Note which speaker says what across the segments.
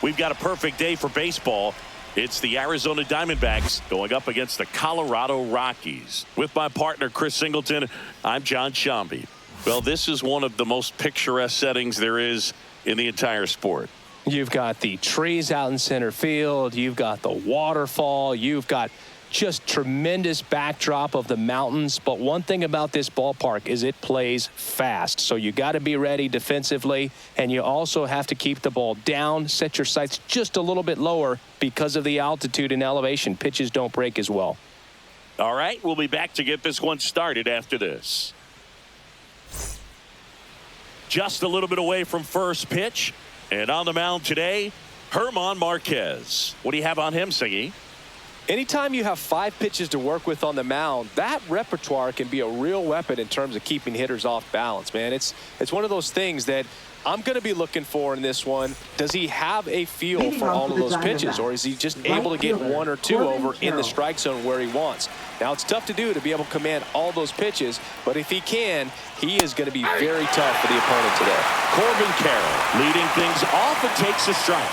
Speaker 1: We've got a perfect day for baseball. It's the Arizona Diamondbacks going up against the Colorado Rockies. With my partner, Chris Singleton, I'm John Shambi. Well, this is one of the most picturesque settings there is in the entire sport.
Speaker 2: You've got the trees out in center field. You've got the waterfall. You've got just tremendous backdrop of the mountains. But one thing about this ballpark is it plays fast. So you got to be ready defensively, and you also have to keep the ball down, set your sights just a little bit lower because of the altitude and elevation. Pitches don't break as well.
Speaker 1: All right, we'll be back to get this one started after this. Just a little bit away from first pitch, and on the mound today, German Marquez. What do you have on him, Siggy?
Speaker 2: Anytime you have 5 pitches to work with on the mound, that repertoire can be a real weapon in terms of keeping hitters off balance, man. It's one of those things that I'm going to be looking for in this one. Does he have a feel for all of those pitches, or is he just able to get 1 or 2 over in the strike zone where he wants? Now, it's tough to do to be able to command all those pitches, but if he can, he is going to be very tough for the opponent today.
Speaker 1: Corbin Carroll leading things off and takes a strike.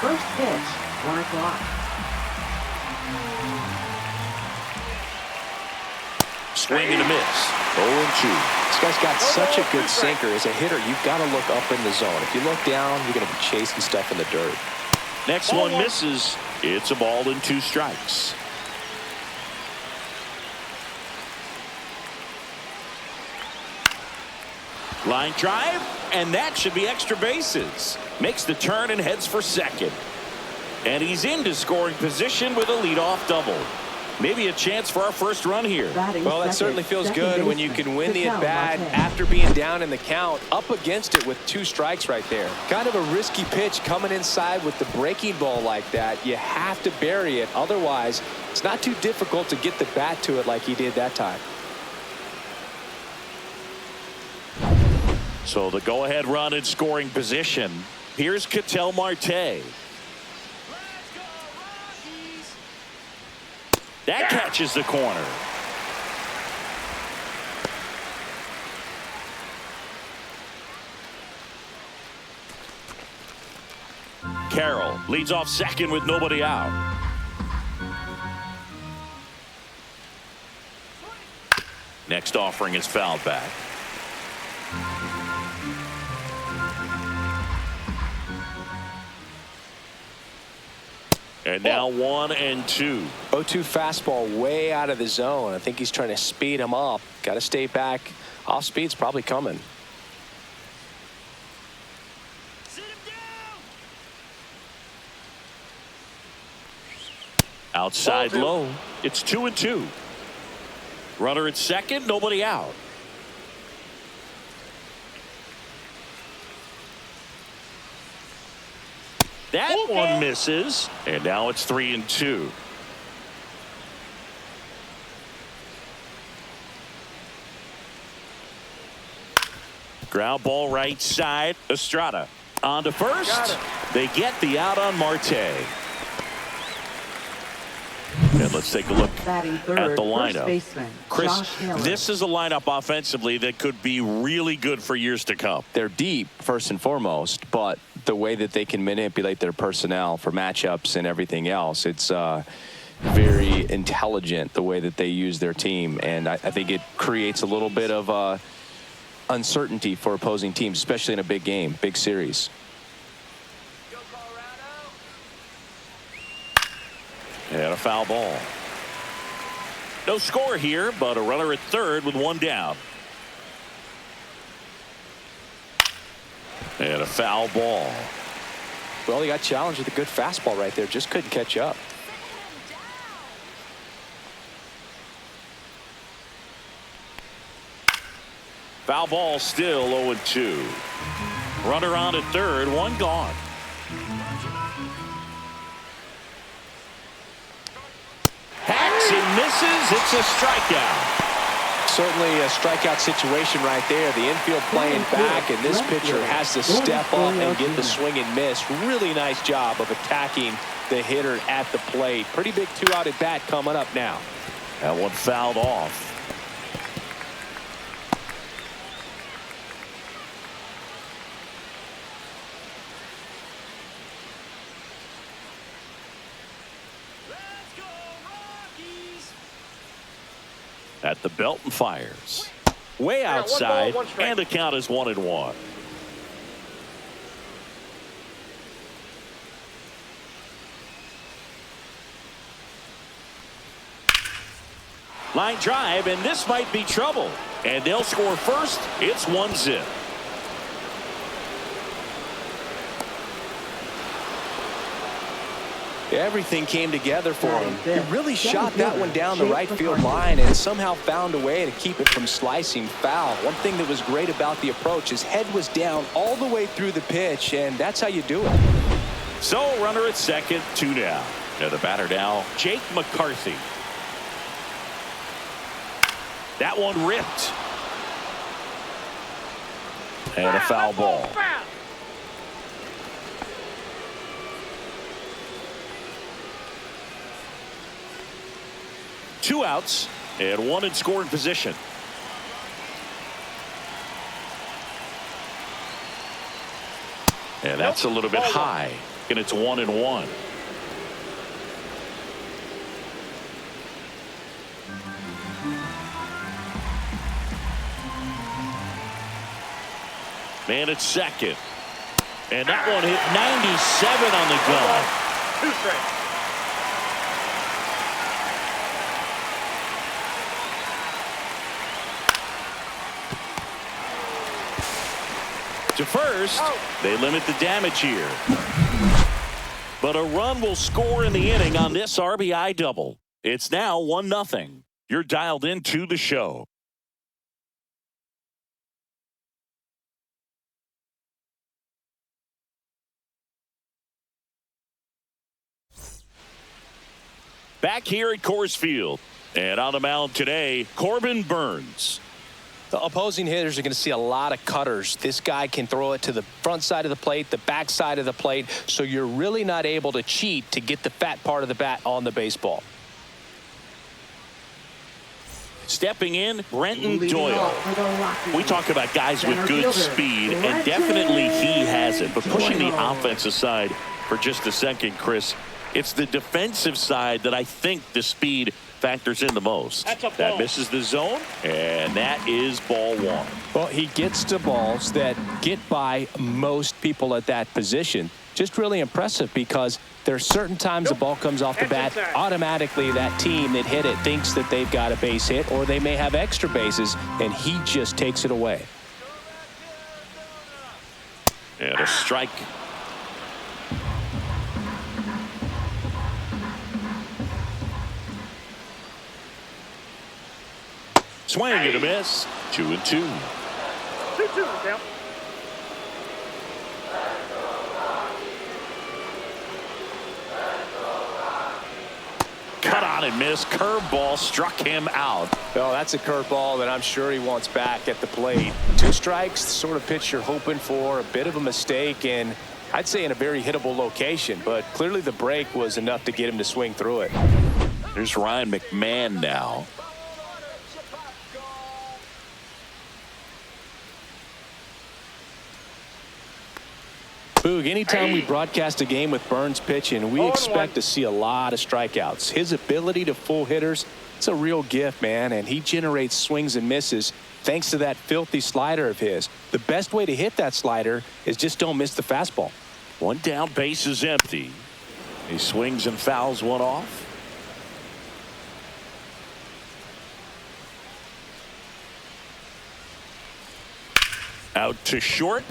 Speaker 3: First pitch, 1 o'clock.
Speaker 1: Swing and a miss. 0-2.
Speaker 2: This guy's got such a good sinker. As a hitter, you've got to look up in the zone. If you look down, you're going to be chasing stuff in the dirt.
Speaker 1: Next one misses. It's a ball and 2 strikes. Line drive, and that should be extra bases. Makes the turn and heads for second. And he's into scoring position with a leadoff double. Maybe a chance for our first run here.
Speaker 2: Well, that certainly feels good when you can win the at-bat after being down in the count, up against it with 2 strikes right there. Kind of a risky pitch coming inside with the breaking ball like that. You have to bury it. Otherwise, it's not too difficult to get the bat to it like he did that time.
Speaker 1: So the go-ahead run in scoring position. Here's Ketel Marte. That catches the corner. Carroll leads off second with nobody out. Next offering is fouled back. And now 1-2.
Speaker 2: 0-2 fastball way out of the zone. I think he's trying to speed him up. Got to stay back. Off speed's probably coming.
Speaker 4: Sit him down.
Speaker 1: Outside low. It's 2-2. Runner at second, nobody out. That one misses, and now it's 3-2. Ground ball right side. Estrada on to first. They get the out on Marte. And let's take a look at the lineup. Chris, this is a lineup offensively that could be really good for years to come.
Speaker 2: They're deep, first and foremost, but the way that they can manipulate their personnel for matchups and everything else, it's very intelligent the way that they use their team. And I think it creates a little bit of uncertainty for opposing teams, especially in a big game, big series.
Speaker 1: And a foul ball. No score here, but a runner at third with 1 down. And a foul ball.
Speaker 2: Well, he got challenged with a good fastball right there. Just couldn't catch up.
Speaker 1: Foul ball still 0-2. Runner on at third, 1 gone. Hacks and misses. It's a strikeout.
Speaker 2: Certainly a strikeout situation right there. The infield playing back, and this pitcher has to step up and get the swing and miss. Really nice job of attacking the hitter at the plate. Pretty big 2-out at bat coming up now.
Speaker 1: That one fouled off. At the belt and fires. Way outside, and the count is 1-1. Line drive, and this might be trouble. And they'll score first. It's 1-0.
Speaker 2: Everything came together for him. He really shot that one down the right field line and somehow found a way to keep it from slicing foul. One thing that was great about the approach, his head was down all the way through the pitch, and that's how you do it.
Speaker 1: So runner at second, 2 down. Now the batter now, Jake McCarthy. That one ripped. And a foul ball. Two outs and one in scoring position. And that's a little bit high, and it's 1-1. Man at second. And that one hit 97 on the gun.
Speaker 4: 2 strikes.
Speaker 1: To first, they limit the damage here. But a run will score in the inning on this RBI double. It's now 1-0. You're dialed into the show. Back here at Coors Field. And on the mound today, Corbin Burnes.
Speaker 2: The opposing hitters are going to see a lot of cutters. This guy can throw it to the front side of the plate, the back side of the plate, so you're really not able to cheat to get the fat part of the bat on the baseball.
Speaker 1: Stepping in, Brenton Doyle. We talk about guys with good speed, and definitely he has it. But pushing the offense aside for just a second, Chris, it's the defensive side that I think the speed factors in the most. That misses the zone, and that is ball one.
Speaker 2: Well, he gets to balls that get by most people at that position. Just really impressive because there are certain times the ball comes off the bat, automatically that team that hit it thinks that they've got a base hit or they may have extra bases, and he just takes it away.
Speaker 1: And a strike. Swing and a miss. 2-2.
Speaker 4: 2-2 down.
Speaker 1: Cut on and miss. Curveball struck him out.
Speaker 2: Well, that's a curveball that I'm sure he wants back at the plate. 2 strikes, the sort of pitch you're hoping for, a bit of a mistake, and I'd say in a very hittable location, but clearly the break was enough to get him to swing through it.
Speaker 1: There's Ryan McMahon now.
Speaker 2: Boog, anytime we broadcast a game with Burnes pitching, we expect to see a lot of strikeouts. His ability to fool hitters, it's a real gift, man, and he generates swings and misses thanks to that filthy slider of his. The best way to hit that slider is just don't miss the fastball.
Speaker 1: One down, base is empty. He swings and fouls one off. Out to short.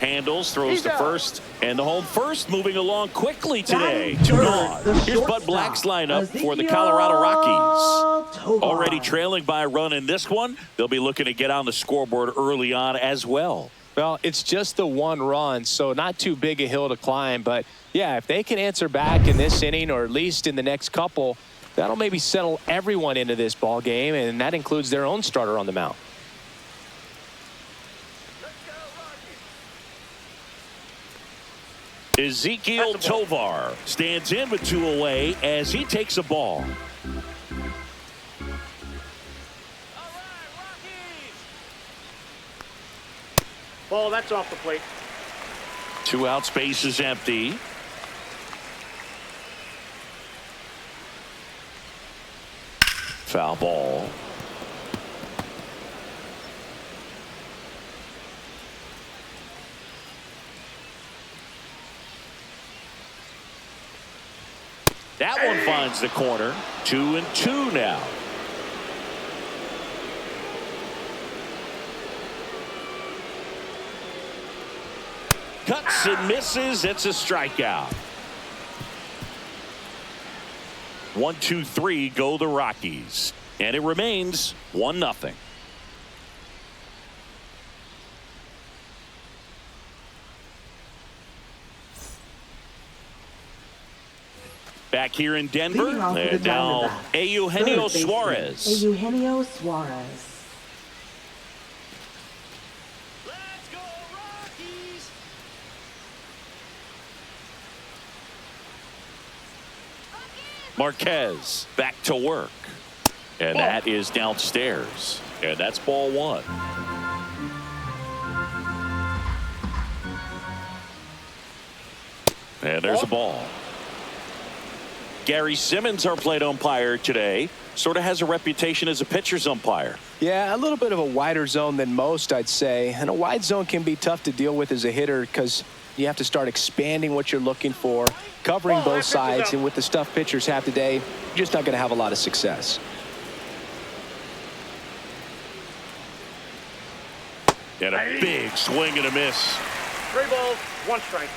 Speaker 1: Handles, throws to first, and the home first moving along quickly today. 2 gone. Here's Bud Black's lineup for the Colorado Rockies. Already trailing by a run in this one. They'll be looking to get on the scoreboard early on as well.
Speaker 2: Well, it's just the 1 run, so not too big a hill to climb. But, yeah, if they can answer back in this inning or at least in the next couple, that'll maybe settle everyone into this ball game, and that includes their own starter on the mound.
Speaker 1: Ezekiel Tovar stands in with 2 away as he takes a ball.
Speaker 4: All right, Rockies. Ball, that's off the plate.
Speaker 1: 2 out, space is empty. Foul ball. That one finds the corner. 2-2 now. Cuts and misses. It's a strikeout. 1-2-3 go the Rockies. And it remains 1-0. Back here in Denver, and now Eugenio Suarez.
Speaker 3: Eugenio Suarez.
Speaker 4: Let's go, Rockies!
Speaker 1: Marquez back to work. And that is downstairs. And that's ball one. And there's a ball. Gary Simmons, our plate umpire today, sort of has a reputation as a pitcher's umpire.
Speaker 2: Yeah, a little bit of a wider zone than most, I'd say. And a wide zone can be tough to deal with as a hitter because you have to start expanding what you're looking for, covering both sides. And with the stuff pitchers have today, you're just not going to have a lot of success.
Speaker 1: And a big swing and a miss.
Speaker 4: 3 balls, 1 strike.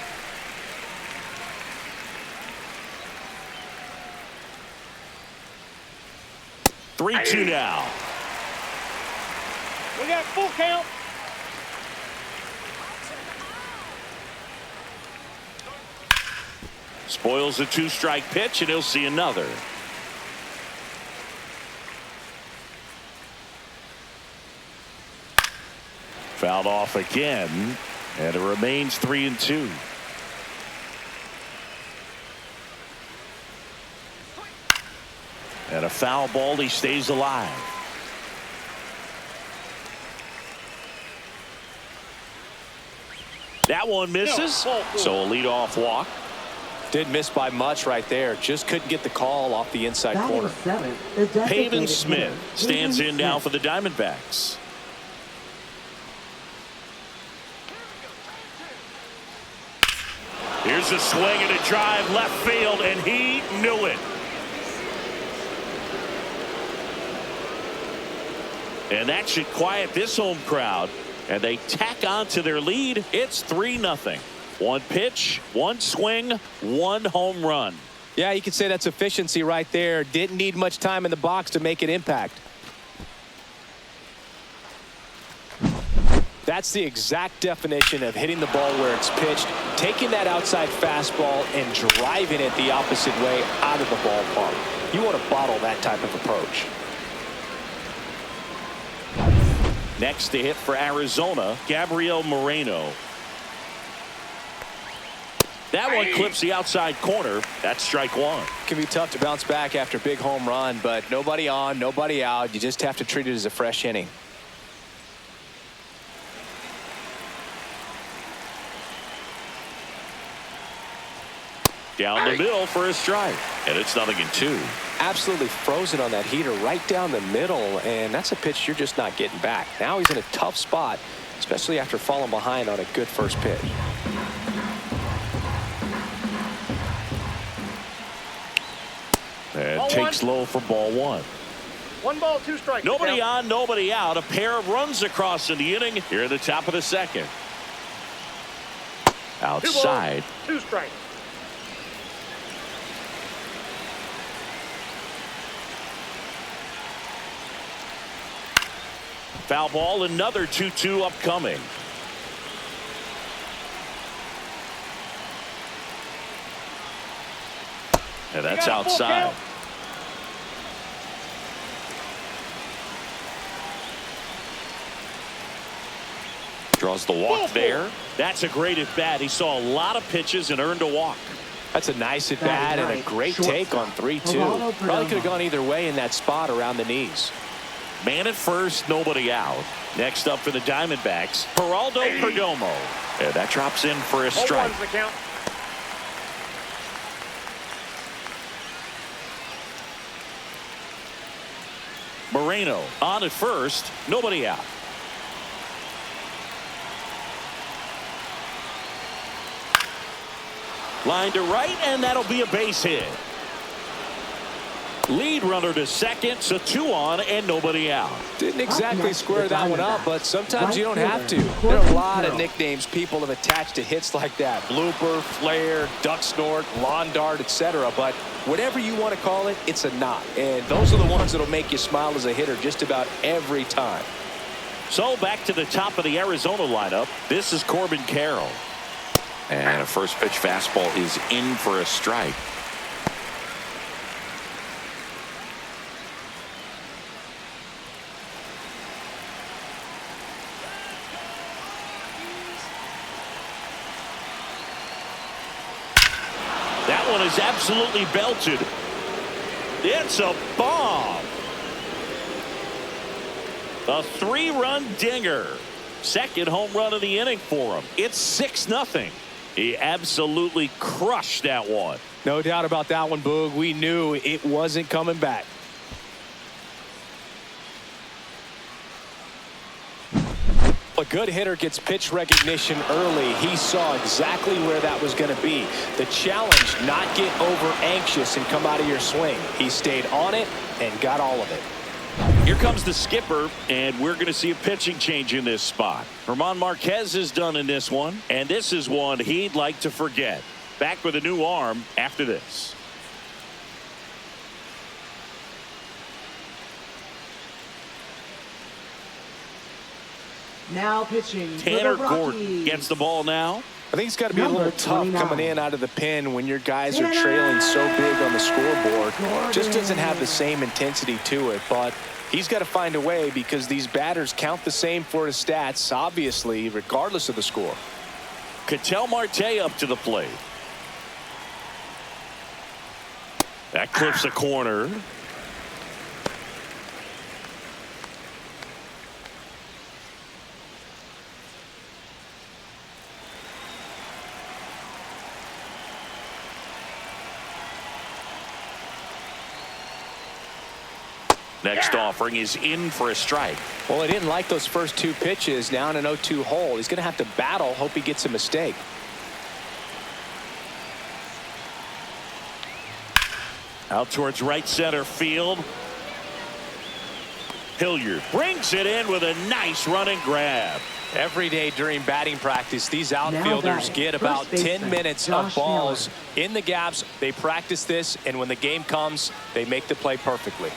Speaker 1: Three, 2 now.
Speaker 4: We got full count.
Speaker 1: Spoils a 2-strike pitch, and he'll see another. Fouled off again, and it remains 3-2. And a foul ball, he stays alive. That one misses, so a leadoff walk.
Speaker 2: Didn't miss by much right there. Just couldn't get the call off the inside corner.
Speaker 1: Pavin Smith stands in now for the Diamondbacks. Here's a swing and a drive left field, and he knew it. And that should quiet this home crowd. And they tack on to their lead. It's 3-0. 1 pitch, 1 swing, 1 home run.
Speaker 2: Yeah, you could say that's efficiency right there. Didn't need much time in the box to make an impact. That's the exact definition of hitting the ball where it's pitched, taking that outside fastball and driving it the opposite way out of the ballpark. You want to bottle that type of approach.
Speaker 1: Next to hit for Arizona, Gabriel Moreno. That one clips the outside corner. That's strike 1.
Speaker 2: It can be tough to bounce back after a big home run, but nobody on, nobody out. You just have to treat it as a fresh inning.
Speaker 1: Down the middle for a strike. And it's 0-2.
Speaker 2: Absolutely frozen on that heater right down the middle, and that's a pitch you're just not getting back. Now he's in a tough spot, especially after falling behind on a good first pitch.
Speaker 1: And
Speaker 4: ball
Speaker 1: takes
Speaker 4: 1.
Speaker 1: low for ball 1.
Speaker 4: 1 ball, 2 strikes.
Speaker 1: Nobody on, nobody out. A pair of runs across in the inning here at the top of the second.
Speaker 4: 2
Speaker 1: Outside.
Speaker 4: balls, 2 strikes.
Speaker 1: Foul ball, another 2-2 upcoming. And that's outside. Draws the walk there. That's a great at bat. He saw a lot of pitches and earned a walk.
Speaker 2: That's a nice at bat and a great take on 3-2. Probably could have gone either way in that spot around the knees.
Speaker 1: Man at first, nobody out. Next up for the Diamondbacks, Geraldo Perdomo. And that drops in for a strike.
Speaker 4: 0-1's the count.
Speaker 1: Moreno on at first, nobody out. Line to right, and that'll be a base hit. Lead runner to second, so 2 on and nobody out.
Speaker 2: Didn't exactly square that one up, but sometimes you don't have to. There are a lot of nicknames people have attached to hits like that. Blooper, flare, duck snort, lawn dart, etc. But whatever you want to call it, it's a knot. And those are the ones that'll make you smile as a hitter just about every time.
Speaker 1: So back to the top of the Arizona lineup. This is Corbin Carroll. And a first pitch fastball is in for a strike. That one is absolutely belted. It's a bomb. A 3-run dinger. Second home run of the inning for him. It's 6-0. He absolutely crushed that one.
Speaker 2: No doubt about that one, Boog. We knew it wasn't coming back. A good hitter gets pitch recognition early. He saw exactly where that was going to be. The challenge, not get over anxious and come out of your swing. He stayed on it and got all of it.
Speaker 1: Here comes the skipper, and we're going to see a pitching change in this spot. German Marquez is done in this one, and this is one he'd like to forget. Back with a new arm after this.
Speaker 3: Now pitching
Speaker 1: Tanner
Speaker 3: for the
Speaker 1: Gordon
Speaker 3: Rockies.
Speaker 1: gets the ball now.
Speaker 2: I think it's got to be a little tough
Speaker 3: 29.
Speaker 2: coming in out of the pen when your guys are trailing so big on the scoreboard. Just doesn't have the same intensity to it, but he's got to find a way because these batters count the same for his stats, obviously, regardless of the score.
Speaker 1: Ketel Marte up to the plate. That clips the corner. Next offering is in for a strike.
Speaker 2: Well, he didn't like those first 2 pitches. Now in an 0-2 hole. He's going to have to battle. Hope he gets a mistake.
Speaker 1: Out towards right center field. Hilliard brings it in with a nice running grab.
Speaker 2: Every day during batting practice, these outfielders get about 10 minutes of balls in the gaps. They practice this, and when the game comes, they make the play perfectly.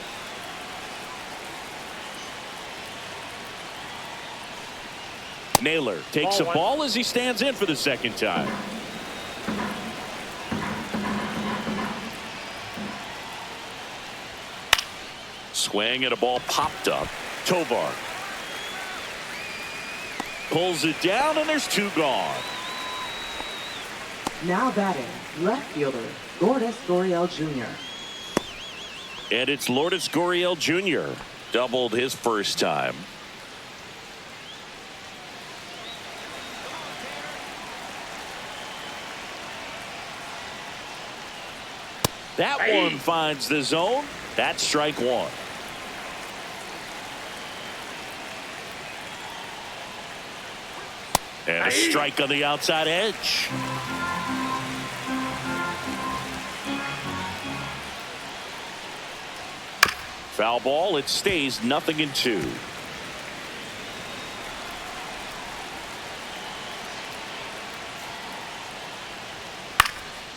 Speaker 1: Naylor takes a ball as he stands in for the second time. Swing and a ball popped up. Tovar pulls it down, and there's 2 gone.
Speaker 3: Now batting, left fielder, Lourdes Gurriel Jr.
Speaker 1: And it's Lourdes Gurriel Jr. Doubled his first time. That one finds the zone. That's strike 1. And a strike on the outside edge. Foul ball. It stays 0-2.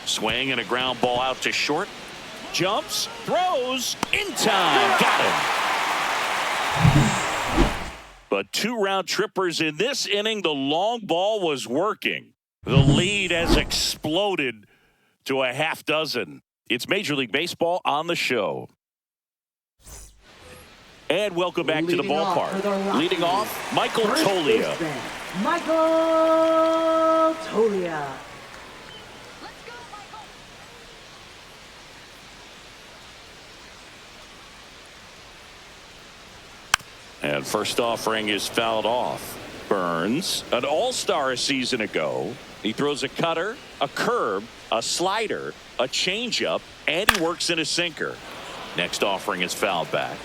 Speaker 1: Swing and a ground ball out to short. Jumps, throws, in time. Got him. But 2 round trippers in this inning. The long ball was working. The lead has exploded to a half dozen. It's Major League Baseball on the show. And welcome back to the ballpark. Leading off, Michael Toglia.
Speaker 3: Michael Toglia.
Speaker 1: And first offering is fouled off. Burns, an all-star a season ago. He throws a cutter, a curve, a slider, a changeup, and he works in a sinker. Next offering is fouled back.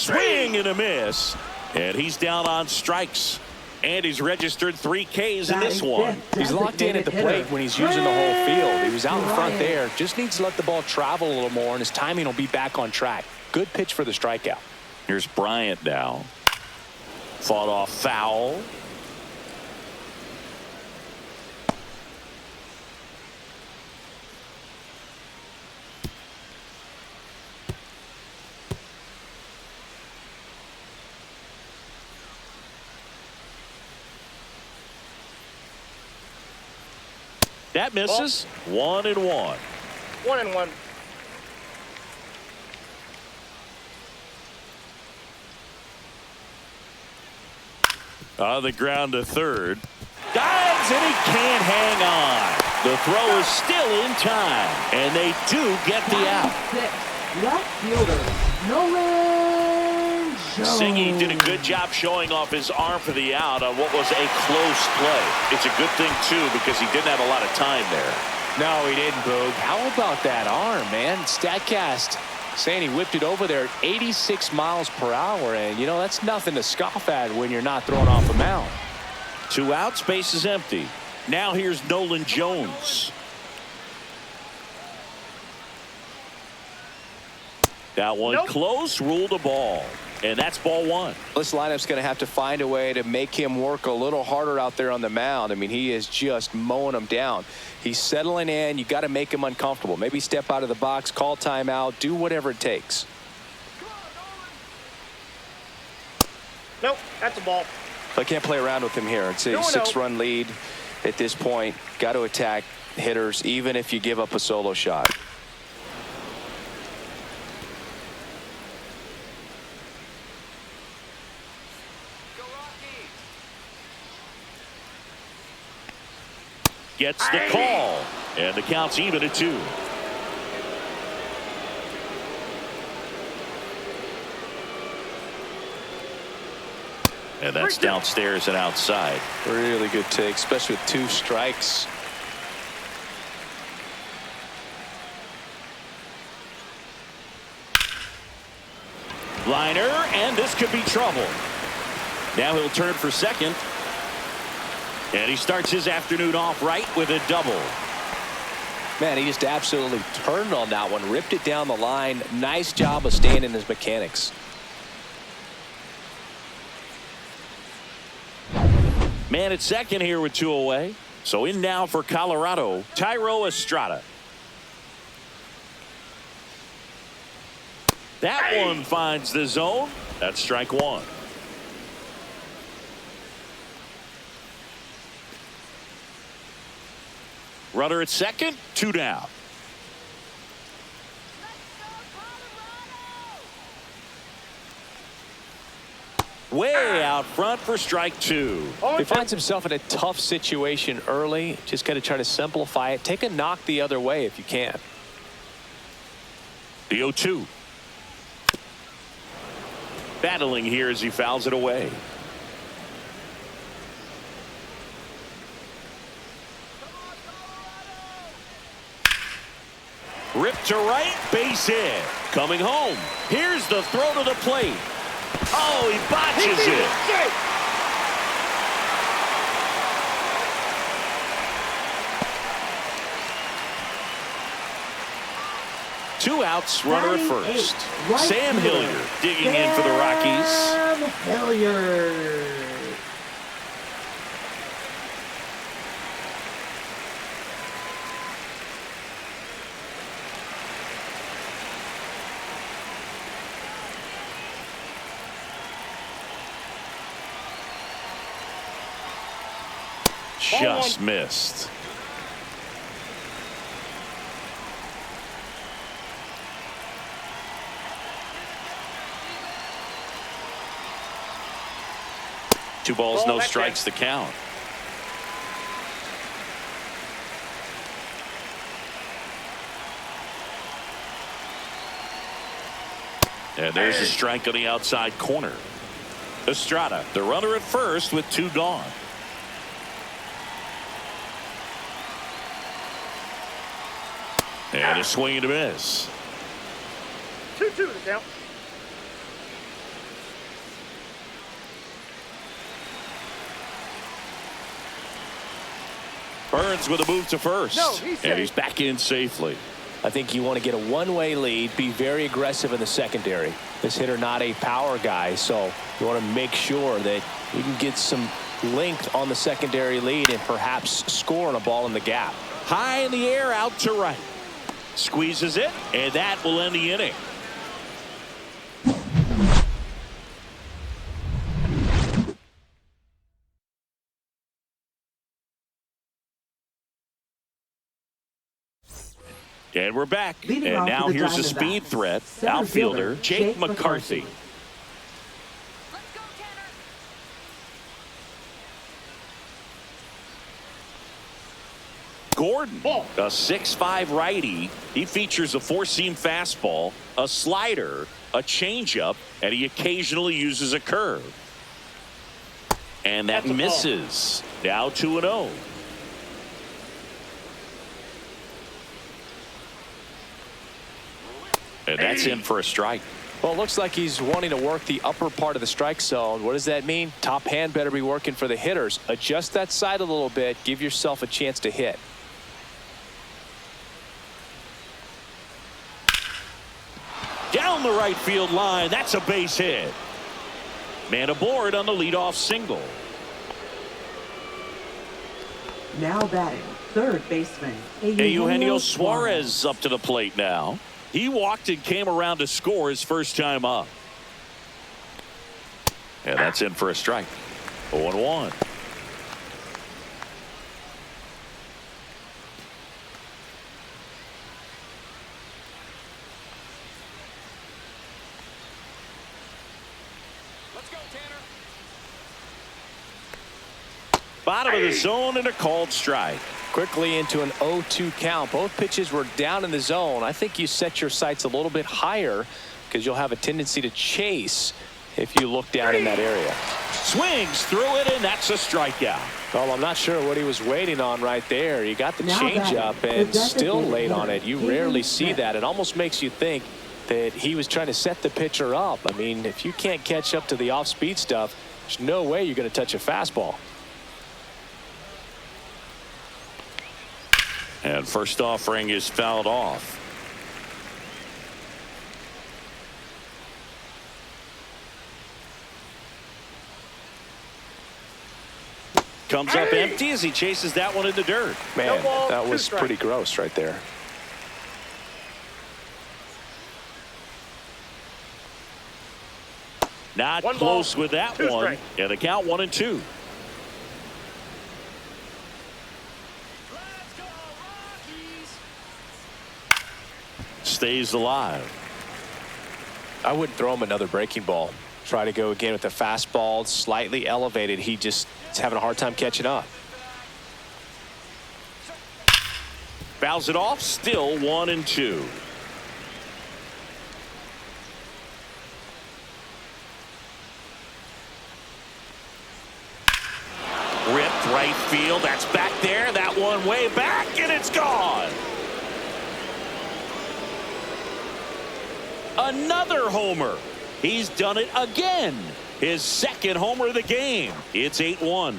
Speaker 1: Swing and a miss. And he's down on strikes. And he's registered 3 Ks in this one.
Speaker 2: He's locked in at the plate when he's using the whole field. He was out in front there. Just needs to let the ball travel a little more, and his timing will be back on track. Good pitch for the strikeout.
Speaker 1: Here's Bryant now. Fought off foul. That misses. 1-1.
Speaker 4: 1-1.
Speaker 1: On the ground to third. Dives and he can't hang on. The throw is still in time. And they do get the out.
Speaker 3: 6, left fielder, Nolan Jones.
Speaker 1: Singy did a good job showing off his arm for the out on what was a close play. It's a good thing, too, because he didn't have a lot of time there.
Speaker 2: No, he didn't, Boog. How about that arm, man? StatCast saying he whipped it over there at 86 miles per hour. And, you know, that's nothing to scoff at when you're not throwing off a mound.
Speaker 1: 2 outs, base is empty. Now here's Nolan Jones. That one close, ruled a ball. And that's ball 1.
Speaker 2: This lineup's going to have to find a way to make him work a little harder out there on the mound. I mean, he is just mowing them down. He's settling in. You got to make him uncomfortable. Maybe step out of the box, call timeout, do whatever it takes.
Speaker 4: Nope, that's a ball.
Speaker 2: I can't play around with him here. It's a 6-run lead at this point. Got to attack hitters, even if you give up a solo shot.
Speaker 1: Gets the call. And the count's even at 2. And that's downstairs and outside.
Speaker 2: Really good take, especially with 2 strikes.
Speaker 1: Liner, and this could be trouble. Now he'll turn for second. And he starts his afternoon off right with a double.
Speaker 2: Man, he just absolutely turned on that one, ripped it down the line. Nice job of staying in his mechanics.
Speaker 1: Man at second here with 2 away. So in now for Colorado, Thairo Estrada. That one finds the zone. That's strike 1. Runner at second, 2 down. Way out front for strike 2.
Speaker 2: He finds himself in a tough situation early. Just got to try to simplify it. Take a knock the other way if you can.
Speaker 1: The 0-2. Battling here as he fouls it away. Ripped to right, base hit. Coming home. Here's the throw to the plate. Oh, he botches it. 2 outs, runner at first. Sam Hilliard digging in for the Rockies.
Speaker 3: Sam Hilliard.
Speaker 1: Just missed. Two balls, no strikes, the count. And there's a strike on the outside corner. Estrada, the runner at first with 2 gone. And a swing and a miss.
Speaker 4: 2-2 to count.
Speaker 1: Burns with a move to first.
Speaker 4: No, he's
Speaker 1: and he's
Speaker 4: safe.
Speaker 1: back in safely.
Speaker 2: I think you want to get a one-way lead, be very aggressive in the secondary. This hitter not a power guy, so you want to make sure that you can get some length on the secondary lead and perhaps score on a ball in the gap.
Speaker 1: High in the air, out to right. Squeezes it, and that will end the inning. And we're back.
Speaker 3: Leading
Speaker 1: And
Speaker 3: off
Speaker 1: now
Speaker 3: for the
Speaker 1: here's a
Speaker 3: Diamondbacks,
Speaker 1: speed threat.
Speaker 3: center
Speaker 1: Outfielder
Speaker 3: fielder,
Speaker 1: Jake
Speaker 3: Jake
Speaker 1: McCarthy. Gordon, a 6'5" righty. He features a four-seam fastball, a slider, a changeup, and he occasionally uses a curve. And that
Speaker 4: That's a ball.
Speaker 1: misses. Now 2-0. And that's in for a strike.
Speaker 2: Well, it looks like he's wanting to work the upper part of the strike zone. What does that mean? Top hand better be working for the hitters. Adjust that side a little bit. Give yourself a chance to hit.
Speaker 1: Down the right field line. That's a base hit. Man aboard on the leadoff single.
Speaker 3: Now batting, third baseman,
Speaker 1: Eugenio Suarez up to the plate now. He walked and came around to score his first time up. And that's in for a strike. 0-1.
Speaker 2: Let's go, Tanner.
Speaker 1: Bottom of the zone and a called strike.
Speaker 2: Quickly into an 0-2 count. Both pitches were down in the zone. I think you set your sights a little bit higher because you'll have a tendency to chase if you look down in that area.
Speaker 1: Swings through it, and that's a strikeout.
Speaker 2: Well, I'm not sure what he was waiting on right there. He got the
Speaker 3: Now
Speaker 2: changeup
Speaker 3: batting,
Speaker 2: and
Speaker 3: the
Speaker 2: still
Speaker 3: designated
Speaker 2: laid on
Speaker 3: hitter,
Speaker 2: it. You
Speaker 3: Hayden
Speaker 2: rarely see
Speaker 3: Smith.
Speaker 2: that. It almost makes you think that he was trying to set the pitcher up. I mean, if you can't catch up to the off-speed stuff, there's no way you're going to touch a fastball.
Speaker 1: And first offering is fouled off. Comes up empty as he chases that one in the dirt.
Speaker 2: Man,
Speaker 4: No ball,
Speaker 2: that
Speaker 4: two
Speaker 2: was
Speaker 4: strikes.
Speaker 2: pretty gross right there.
Speaker 1: Not
Speaker 4: One
Speaker 1: close
Speaker 4: ball,
Speaker 1: with that
Speaker 4: two
Speaker 1: one.
Speaker 4: strikes.
Speaker 1: And the count 1-2.
Speaker 2: Let's go, Rockies!
Speaker 1: Stays alive.
Speaker 2: I wouldn't throw him another breaking ball. Try to go again with the fastball, slightly elevated. He just is having a hard time catching up.
Speaker 1: Fouls it off. Still 1-2. Ripped right field. That's back there. That one way back, and it's gone. Another homer. He's done it again. His second homer of the game. It's 8-1.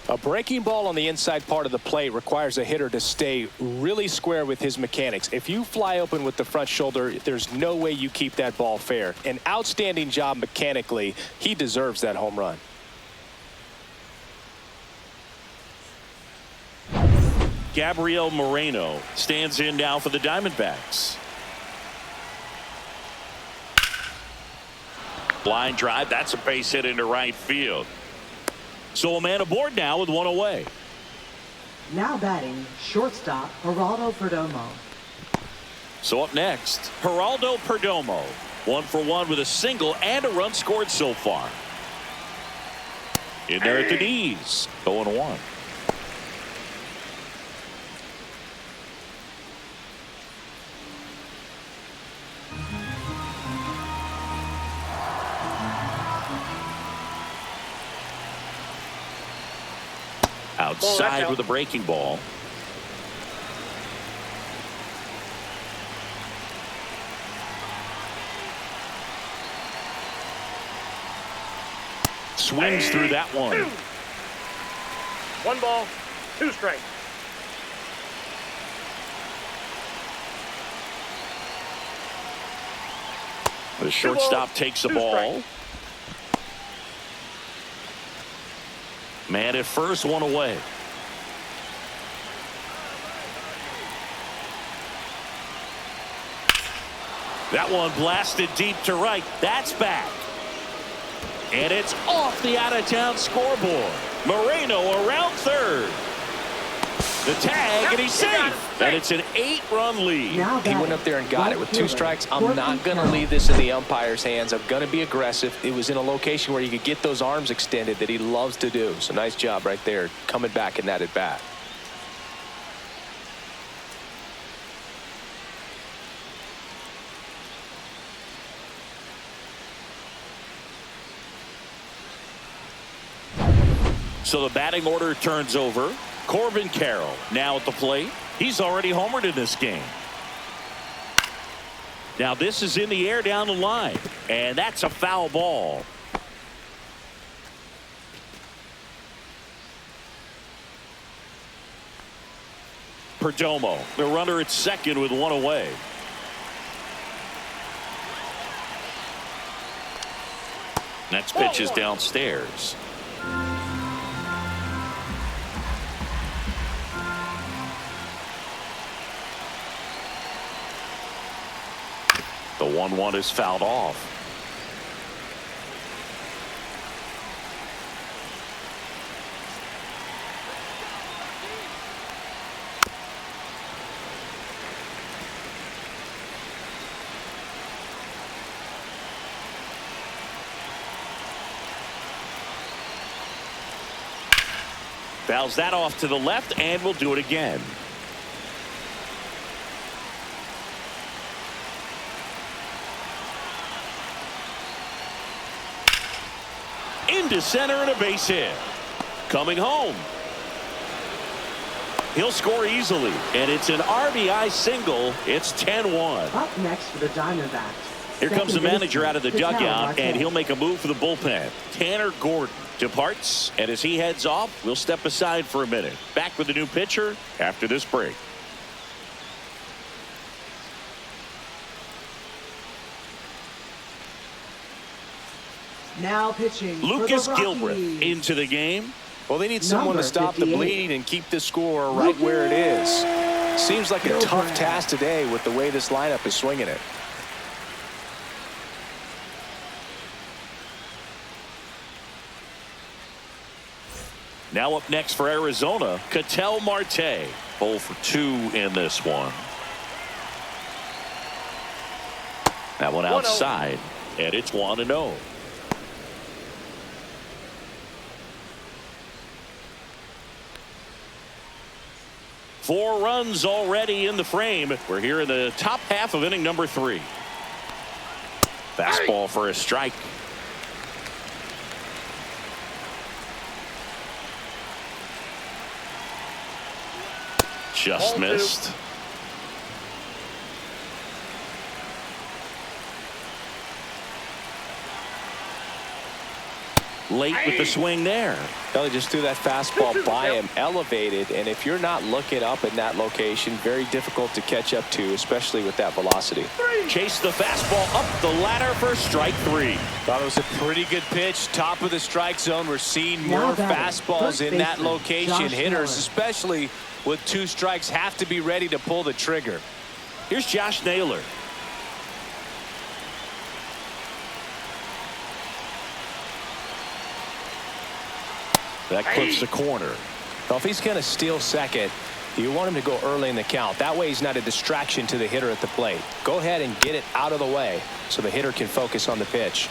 Speaker 2: A breaking ball on the inside part of the plate requires a hitter to stay really square with his mechanics. If you fly open with the front shoulder, there's no way you keep that ball fair. An outstanding job mechanically. He deserves that home run.
Speaker 1: Gabriel Moreno stands in now for the Diamondbacks. Line drive. That's a base hit into right field. So a man aboard now with one away.
Speaker 3: Now batting, shortstop, Geraldo Perdomo.
Speaker 1: So up next, Geraldo Perdomo. 1-for-1 with a single and a run scored so far. In there at the knees. 0-1. Outside with a breaking ball. swings through that one.
Speaker 4: 1 ball, 2 strikes.
Speaker 1: The shortstop takes the ball. Man at first, 1 away. That one blasted deep to right. That's back. And it's off the out-of-town scoreboard. Moreno around third. The tag, and he's safe. And it's an 8-run lead.
Speaker 2: He went up there and got it with 2 strikes. I'm not going to leave this in the umpire's hands. I'm going to be aggressive. It was in a location where you could get those arms extended that he loves to do. So nice job right there, coming back in that at bat.
Speaker 1: So the batting order turns over. Corbin Carroll now at the plate. He's already homered in this game. Now this is in the air down the line, and that's a foul ball. Perdomo, the runner at second with 1 away. Next pitch is downstairs. The 1-1 is fouled off. Fouls that off to the left, and we'll do it again. Into center and a base hit. Coming home. He'll score easily, and it's an RBI single. It's 10-1.
Speaker 3: Up next for the Diamondbacks.
Speaker 1: Here comes the manager out of the
Speaker 3: Second
Speaker 1: dugout,
Speaker 3: baseman,
Speaker 1: and he'll make a move for the bullpen. Tanner Gordon departs, and as he heads off, we'll step aside for a minute. Back with the new pitcher after this break.
Speaker 3: Now pitching
Speaker 1: Lucas
Speaker 3: for the
Speaker 1: Gilbreth
Speaker 3: Rockies.
Speaker 1: into the game.
Speaker 2: Well, they need someone
Speaker 3: Number
Speaker 2: to stop the
Speaker 3: 58.
Speaker 2: bleeding and keep the score right where it is. Seems like a tough
Speaker 3: Gilbreth.
Speaker 2: task today with the way this lineup is swinging it.
Speaker 1: Now up next for Arizona, Ketel Marte. 0 for 2 in this one. That one outside, and it's 1-0. Four runs already in the frame. We're here in the top half of inning number 3. Fastball for a strike. Just missed. Late with the swing there.
Speaker 2: They just threw that fastball by him, elevated, and if you're not looking up in that location, very difficult to catch up to, especially with that velocity.
Speaker 1: Chase the fastball up the ladder for strike 3.
Speaker 2: Thought it was a pretty good pitch, top of the strike zone. We're seeing more
Speaker 3: Now batting,
Speaker 2: fastballs
Speaker 3: first
Speaker 2: in that
Speaker 3: baseman,
Speaker 2: location.
Speaker 3: Josh
Speaker 2: Hitters,
Speaker 3: Miller.
Speaker 2: especially with 2 strikes, have to be ready to pull the trigger.
Speaker 1: Here's Josh Naylor. That clips the corner.
Speaker 2: Well, if he's going to steal second, you want him to go early in the count. That way he's not a distraction to the hitter at the plate. Go ahead and get it out of the way so the hitter can focus on the pitch.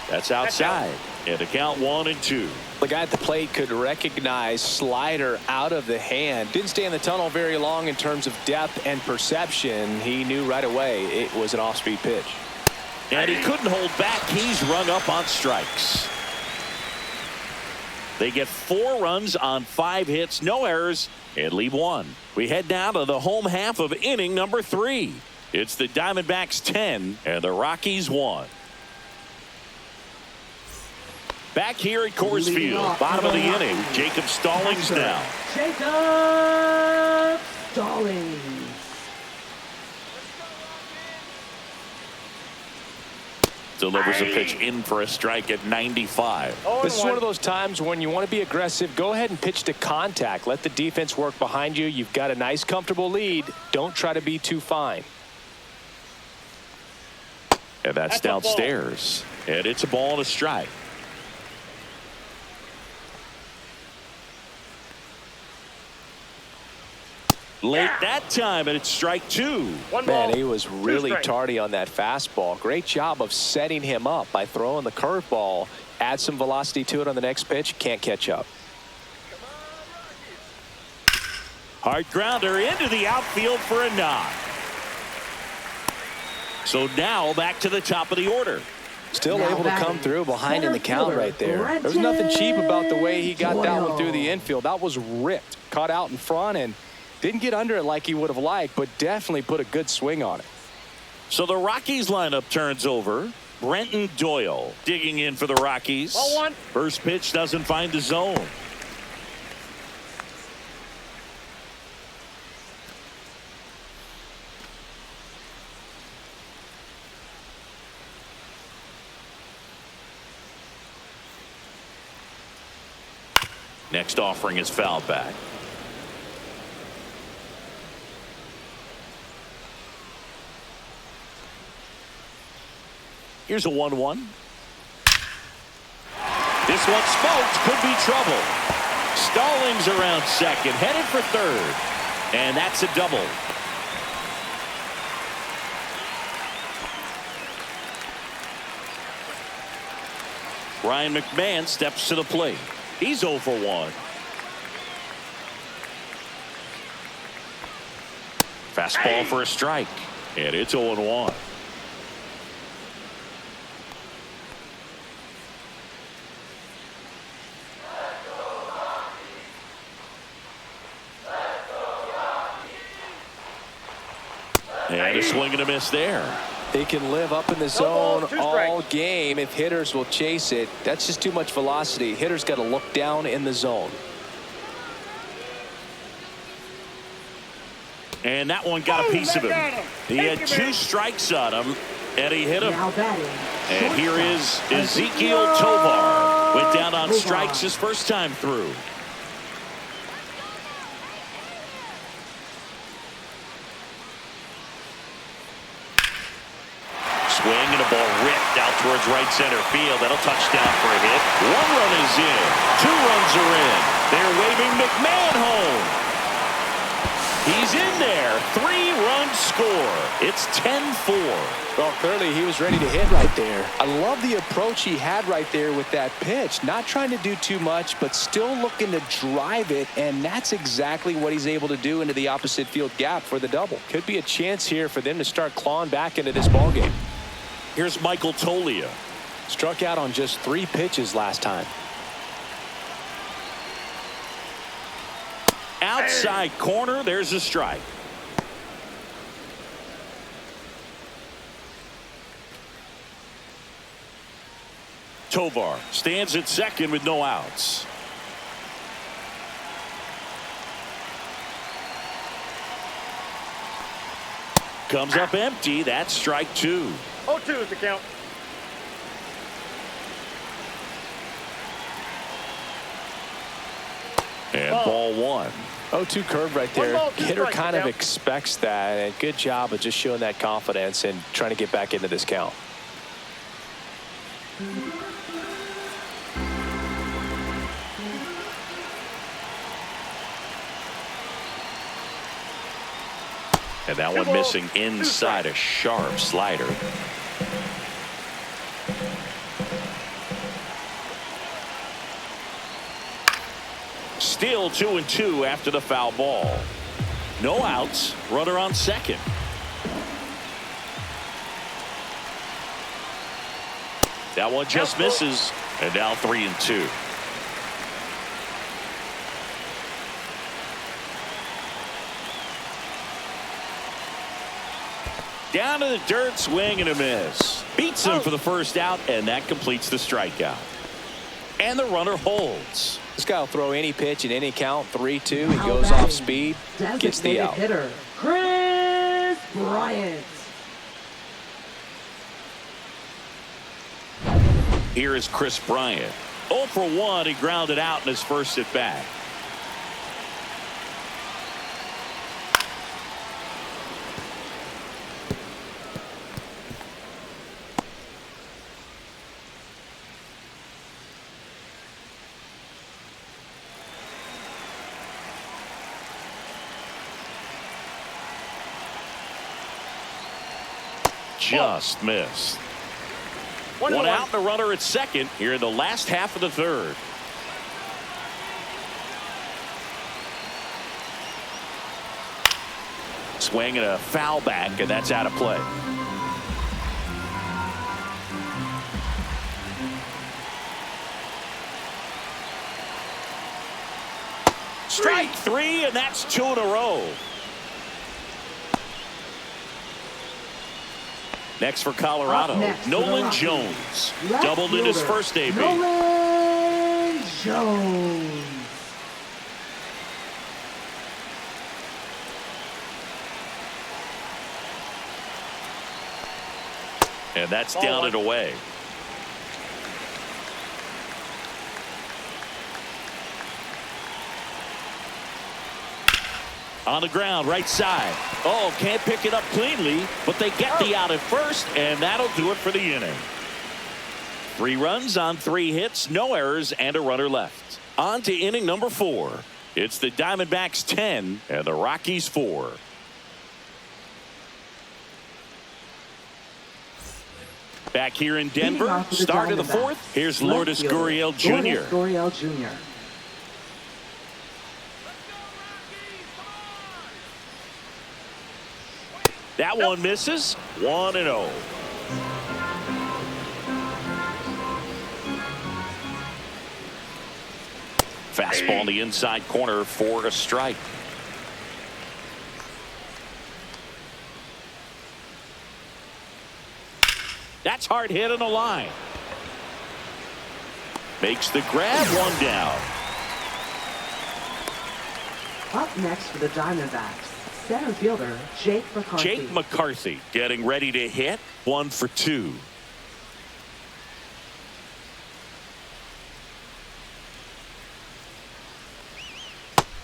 Speaker 1: That's outside. And to count 1-2.
Speaker 2: The guy at the plate could recognize slider out of the hand. Didn't stay in the tunnel very long in terms of depth and perception. He knew right away it was an off-speed pitch.
Speaker 1: And he couldn't hold back. He's rung up on strikes. They get 4 runs on 5 hits, no errors, and leave one. We head now to the home half of inning number 3. It's the Diamondbacks 10 and the Rockies 1. Back here at Coors Field, bottom of the inning, Jacob Stallings now.
Speaker 3: Jacob Stallings.
Speaker 1: Delivers a pitch in for a strike at 95.
Speaker 2: This is one of those times when you want to be aggressive. Go ahead and pitch to contact. Let the defense work behind you. You've got a nice, comfortable lead. Don't try to be too fine.
Speaker 1: And that's downstairs. And it's a ball and a strike. Late that time, and it's strike 2.
Speaker 2: Man, he was really tardy on that fastball. Great job of setting him up by throwing the curveball. Add some velocity to it on the next pitch. Can't catch up.
Speaker 1: Hard grounder into the outfield for a knock. So now back to the top of the order.
Speaker 2: Still able to come through behind in the count right there. There's nothing cheap about the way he got that one through the infield. That was ripped. Caught out in front and didn't get under it like he would have liked, but definitely put a good swing on it.
Speaker 1: So the Rockies lineup turns over. Brenton Doyle digging in for the Rockies.
Speaker 4: Ball 1.
Speaker 1: First pitch doesn't find the zone. Next offering is fouled back. Here's a 1-1. This one smoked. Could be trouble. Stallings around second. Headed for third. And that's a double. Ryan McMahon steps to the plate. He's 0 for 1. Fastball for a strike. And it's 0-1. And a swing and a miss there.
Speaker 2: He can live up in the zone all game if hitters will chase it. That's just too much velocity. Hitters got to look down in the zone.
Speaker 1: And that one got a piece of him. He had 2 strikes on him, and he hit him. And here is Ezekiel Tovar. Went down on strikes his first time through. Swing and a ball ripped out towards right center field. That'll touchdown for a hit. 1 run is in. 2 runs are in. They're waving McMahon home. He's in there. 3-run score. It's 10-4.
Speaker 2: Well, clearly he was ready to hit right there. I love the approach he had right there with that pitch. Not trying to do too much, but still looking to drive it, and that's exactly what he's able to do into the opposite field gap for the double. Could be a chance here for them to start clawing back into this ballgame.
Speaker 1: Here's Michael Tolia.
Speaker 2: Struck out on just 3 pitches last time.
Speaker 1: Outside corner, there's a strike. Tovar stands at second with no outs. Comes up empty. That's strike 2.
Speaker 4: 0-2 is the count.
Speaker 1: And ball 1.
Speaker 2: 0-2 curve right there. Hitter kind of expects that, and good job of just showing that confidence and trying to get back into this count.
Speaker 1: And that one missing inside, a sharp slider. Still 2-2 after the foul ball. No outs. Runner on second. That one just misses. And now 3-2. Down to the dirt, swing and a miss. Beats him for the first out, and that completes the strikeout. And the runner holds.
Speaker 2: This guy will throw any pitch in any count, 3-2. He goes off speed, gets the out.
Speaker 3: Hitter, Chris Bryant.
Speaker 1: Here is Chris Bryant. 0 for 1. He grounded out in his first at bat. Just missed. One out, and a runner at second here in the last half of the third. Swing and a foul back, and that's out of play. Strike 3, and that's 2 in a row. Next for Colorado, Nolan Jones. Doubled in his first debut.
Speaker 3: Nolan Jones.
Speaker 1: And that's down and away. On the ground, right side. Oh, can't pick it up cleanly, but they get the out at first, and that'll do it for the inning. 3 runs on 3 hits, no errors, and a runner left. On to inning number 4. It's the Diamondbacks 10 and the Rockies 4. Back here in Denver, start of the 4th. Here's Lourdes Gurriel Jr.
Speaker 3: Lourdes Gurriel Jr.
Speaker 1: That one misses. 1-0. Fastball in the inside corner for a strike. That's hard hit on the line. Makes the grab, 1 down.
Speaker 3: Up next for the Diamondbacks, center fielder Jake McCarthy.
Speaker 1: Jake McCarthy getting ready to hit. 1 for 2.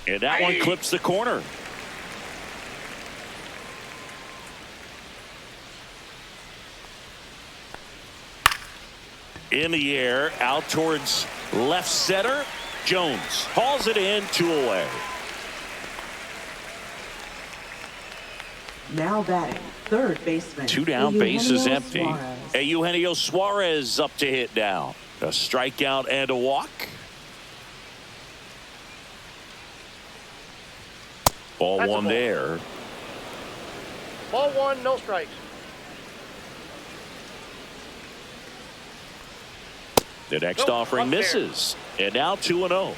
Speaker 1: And that one clips the corner. In the air, out towards left center. Jones hauls it in, 2 away.
Speaker 3: Now batting, third baseman.
Speaker 1: 2 down, base is empty.
Speaker 3: Suarez.
Speaker 1: Eugenio Suarez up to hit now. A strikeout and a walk. Ball
Speaker 4: That's
Speaker 1: 1 there.
Speaker 4: Ball 1, no strikes.
Speaker 1: The next offering
Speaker 4: up there.
Speaker 1: misses. And now 2-0.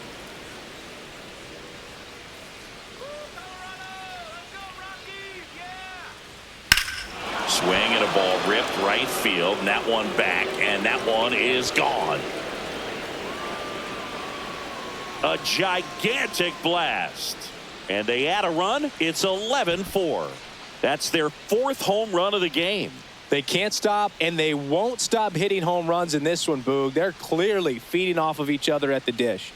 Speaker 1: Swing and a ball ripped right field, and that one back, and that one is gone. A gigantic blast. And they add a run. It's 11-4. That's their 4th home run of the game.
Speaker 2: They can't stop, and they won't stop hitting home runs in this one, Boog. They're clearly feeding off of each other at the dish.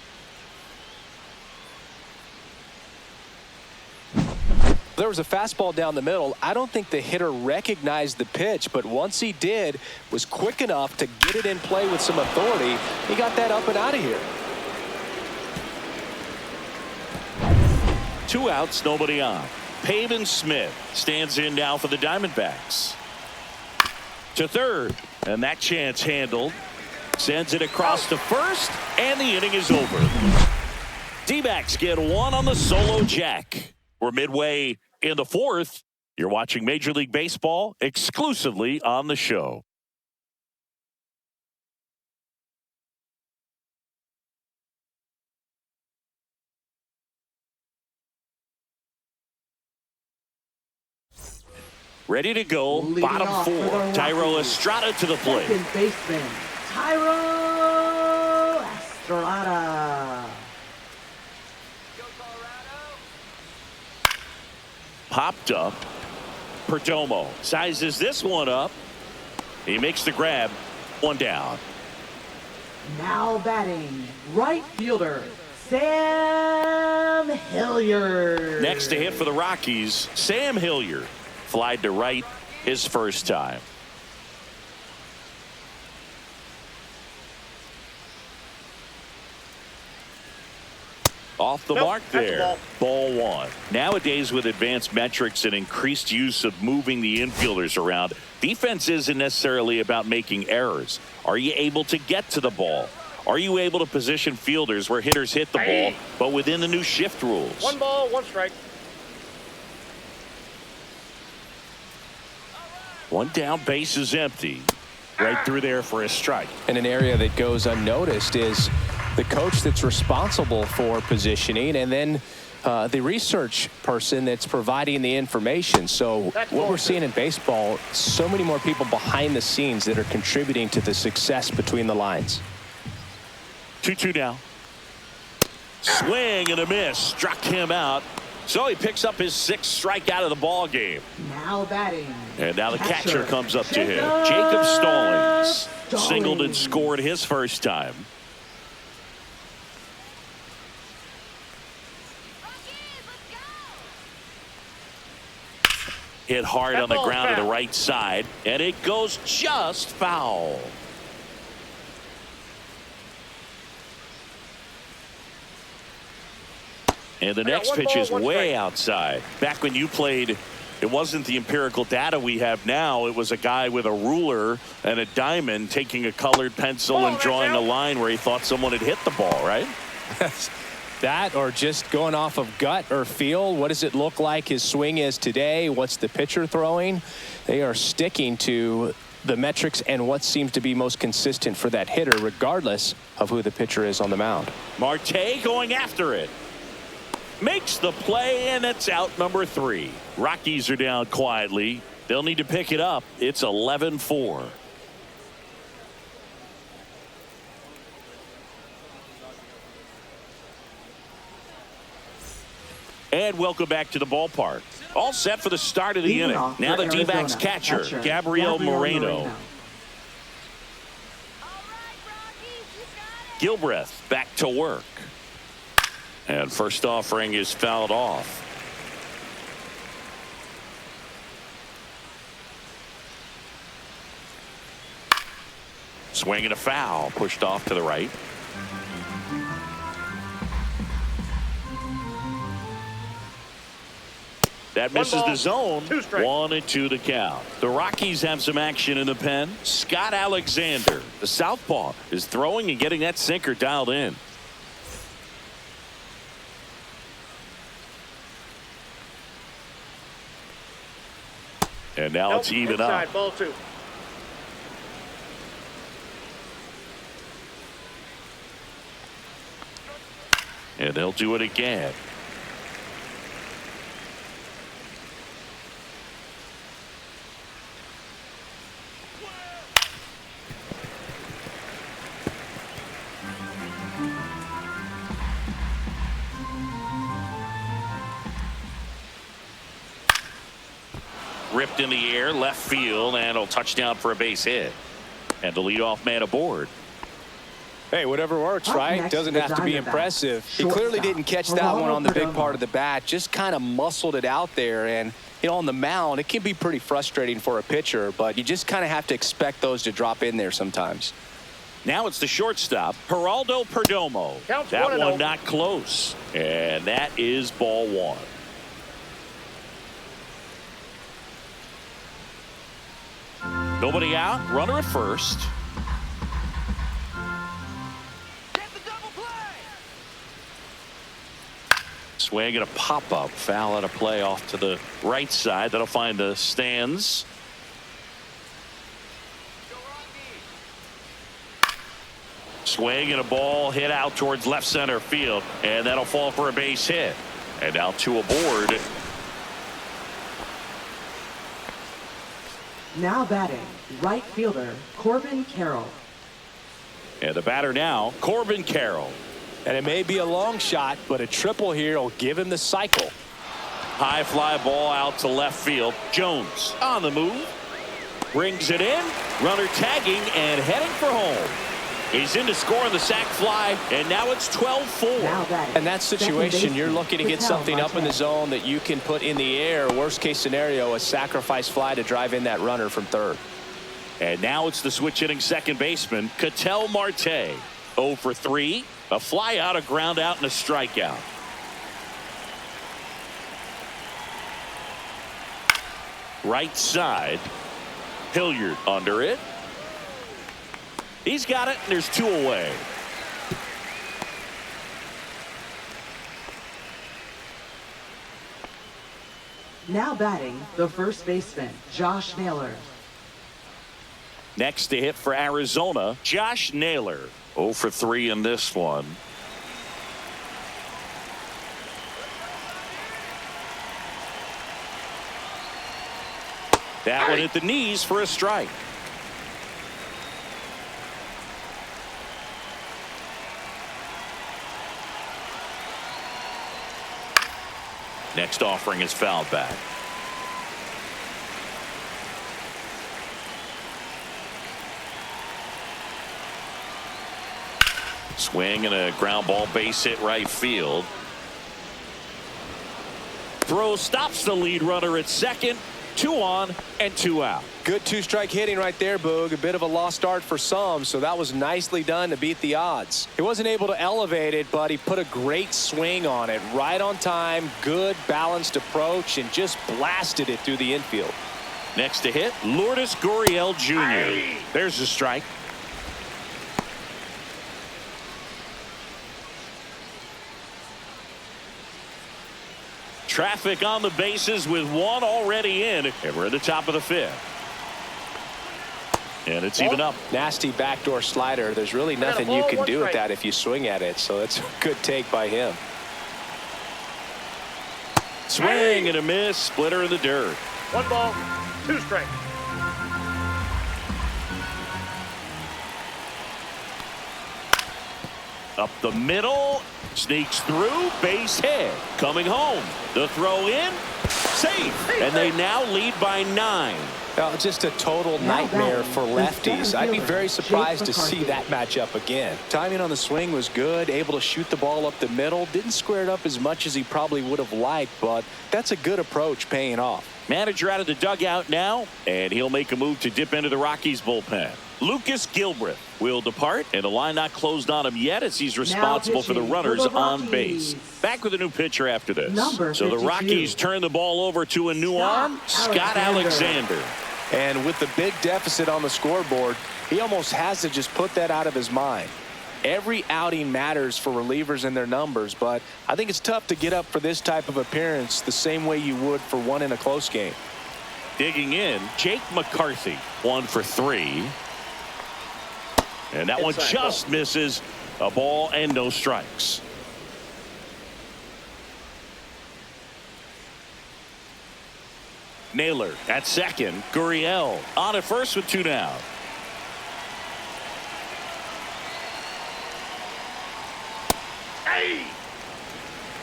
Speaker 2: There was a fastball down the middle. I don't think the hitter recognized the pitch, but once he did, was quick enough to get it in play with some authority. He got that up and out of here.
Speaker 1: 2 outs, nobody on. Pavin Smith stands in now for the Diamondbacks. To third, and that chance handled. Sends it across to first, and the inning is over. D-backs get 1 on the solo jack. We're midway in the 4th. You're watching Major League Baseball exclusively on the show. Ready to go.
Speaker 3: Leading
Speaker 1: Bottom
Speaker 3: off for
Speaker 1: four.
Speaker 3: the
Speaker 1: Tyro
Speaker 3: Rockies,
Speaker 1: Estrada to the plate.
Speaker 3: second baseman, Tyro Estrada.
Speaker 1: Popped up. Perdomo sizes this one up. He makes the grab. One down.
Speaker 3: Now batting, right fielder, Sam Hilliard.
Speaker 1: Next to hit for the Rockies, Sam Hilliard. Flied to right his first time. Off the mark there. Ball one. Nowadays, with advanced metrics and increased use of moving the infielders around, defense isn't necessarily about making errors. Are you able to get to the ball? Are you able to position fielders where hitters hit the ball, but within the new shift rules?
Speaker 4: 1 ball, 1 strike.
Speaker 1: One down, base is empty. Right through there for a strike.
Speaker 2: And an area that goes unnoticed is the coach that's responsible for positioning, and then the research person that's providing the information. So what we're seeing in baseball, so many more people behind the scenes that are contributing to the success between the lines.
Speaker 1: 2-2 now. Swing and a miss. Struck him out. So he picks up his 6th strikeout of the ball game.
Speaker 3: Now batting.
Speaker 1: And now the catcher comes up to him. Jacob Stallings. Singled and scored his first time. Hit hard on the ground to the right side, and it goes just foul. And the next pitch is way outside. Back when you played, it wasn't the empirical data we have now. It was a guy with a ruler and a diamond taking a colored pencil and drawing a line where he thought someone had hit the ball, right?
Speaker 2: That, or just going off of gut or feel. What does it look like his swing is today? What's the pitcher throwing? They are sticking to the metrics and what seems to be most consistent for that hitter, regardless of who the pitcher is on the mound.
Speaker 1: Marte going after it. Makes the play, and it's out number 3. Rockies are down quietly. They'll need to pick it up. It's 11-4. And welcome back to the ballpark. All set for the start of the inning. Now the D-backs catcher, Gabriel Moreno. Gilbreth back to work. And first offering is fouled off. Swing and a foul, pushed off to the right. That misses the zone. 1-2 to count. The Rockies have some action in the pen. Scott Alexander, the southpaw, is throwing and getting that sinker dialed in. And now it's even up.
Speaker 4: Ball 2.
Speaker 1: And they'll do it again. Ripped in the air, left field, and a touchdown for a base hit. And the leadoff man aboard.
Speaker 2: Hey, whatever works, right? Doesn't have to be impressive. He clearly didn't catch that one on the big part of the bat. Just kind of muscled it out there. And, you know, on the mound, it can be pretty frustrating for a pitcher, but you just kind of have to expect those to drop in there sometimes.
Speaker 1: Now it's the shortstop, Geraldo Perdomo. That one not close. And that is ball 1. Nobody out, runner at first. Swing and a pop-up, foul at a play off to the right side. That'll find the stands. Swing and a ball hit out towards left center field, and that'll fall for a base hit. And now 2 aboard.
Speaker 3: Now batting, right fielder, Corbin Carroll.
Speaker 1: And the batter now, Corbin Carroll.
Speaker 2: And it may be a long shot, but a triple here will give him the cycle.
Speaker 1: High fly ball out to left field. Jones on the move. Brings it in. Runner tagging and heading for home. He's in to score on the sac fly, and now it's 12-4.
Speaker 2: In that situation, you're looking to get something up in the zone that you can put in the air. Worst case scenario, a sacrifice fly to drive in that runner from third.
Speaker 1: And now it's the switch hitting second baseman, Ketel Marte. 0 for 3. A fly out, a ground out, and a strikeout. Right side. Hilliard under it. He's got it, and there's 2 away.
Speaker 3: Now batting, the first baseman, Josh Naylor.
Speaker 1: Next to hit for Arizona, Josh Naylor. 0 for 3 in this one. That one at the knees for a strike. Next offering is fouled back. Swing and a ground ball, base hit right field. Throw stops the lead runner at second. 2 on and 2 out.
Speaker 2: Good 2-strike hitting right there, Boog. A bit of a lost start for some, so that was nicely done to beat the odds. He wasn't able to elevate it, but he put a great swing on it. Right on time, good balanced approach, and just blasted it through the infield.
Speaker 1: Next to hit, Lourdes Gurriel Jr. There's a strike. Traffic on the bases with 1 already in, and we're at the top of the 5th. And it's even up.
Speaker 2: Nasty backdoor slider. There's really nothing you can do with that if you swing at it, so it's a good take by him.
Speaker 1: Swing and a miss, splitter in the dirt.
Speaker 4: 1 ball, 2 strikes.
Speaker 1: Up the middle, sneaks through, base hit. Coming home, the throw in, safe. And they now lead by 9.
Speaker 2: Just a total nightmare for lefties. I'd be very surprised to see that matchup again. Timing on the swing was good, able to shoot the ball up the middle. Didn't square it up as much as he probably would have liked, but that's a good approach paying off.
Speaker 1: Manager out of the dugout now, and he'll make a move to dip into the Rockies bullpen. Lucas Gilbreth will depart, and the line not closed on him yet as he's responsible for the runners on base. Back with a new pitcher after this. So the Rockies turn the ball over to a new arm, Scott Alexander.
Speaker 2: And with the big deficit on the scoreboard, he almost has to just put that out of his mind. Every outing matters for relievers and their numbers, but I think it's tough to get up for this type of appearance the same way you would for one in a close game.
Speaker 1: Digging in, Jake McCarthy, 1 for 3. And that one just misses. A ball and no strikes. Naylor at second. Gurriel on at first with 2 down.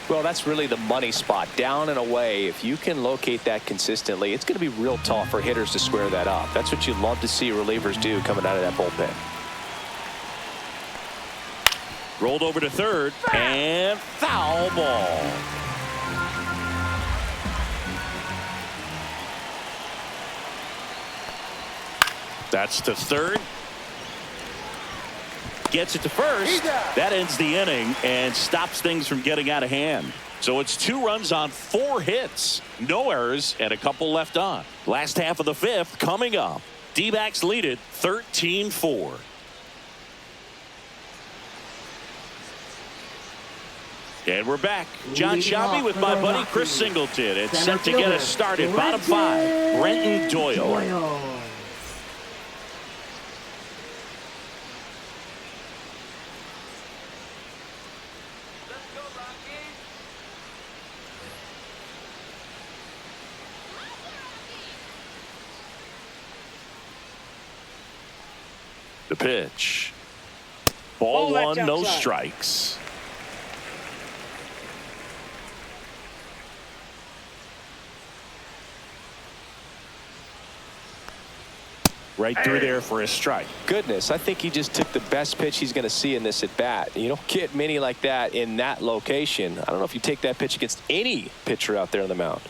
Speaker 2: Well, that's really the money spot, down and away. If you can locate that consistently, it's going to be real tough for hitters to square that up. That's what you love to see relievers do coming out of that bullpen.
Speaker 1: Rolled over to third, and foul ball. That's to third. Gets it to first. That ends the inning and stops things from getting out of hand. So it's 2 runs on 4 hits. No errors and a couple left on. Last half of the 5th coming up. D-backs lead it 13-4. And we're back. John Shabby with my buddy Chris Singleton. It's set to get us started. Bottom 5, Brenton Doyle. The pitch. Ball one, no strikes. Right through there for a strike.
Speaker 2: Goodness, I think he just took the best pitch he's going to see in this at bat. You don't get many like that in that location. I don't know if you take that pitch against any pitcher out there on the mound.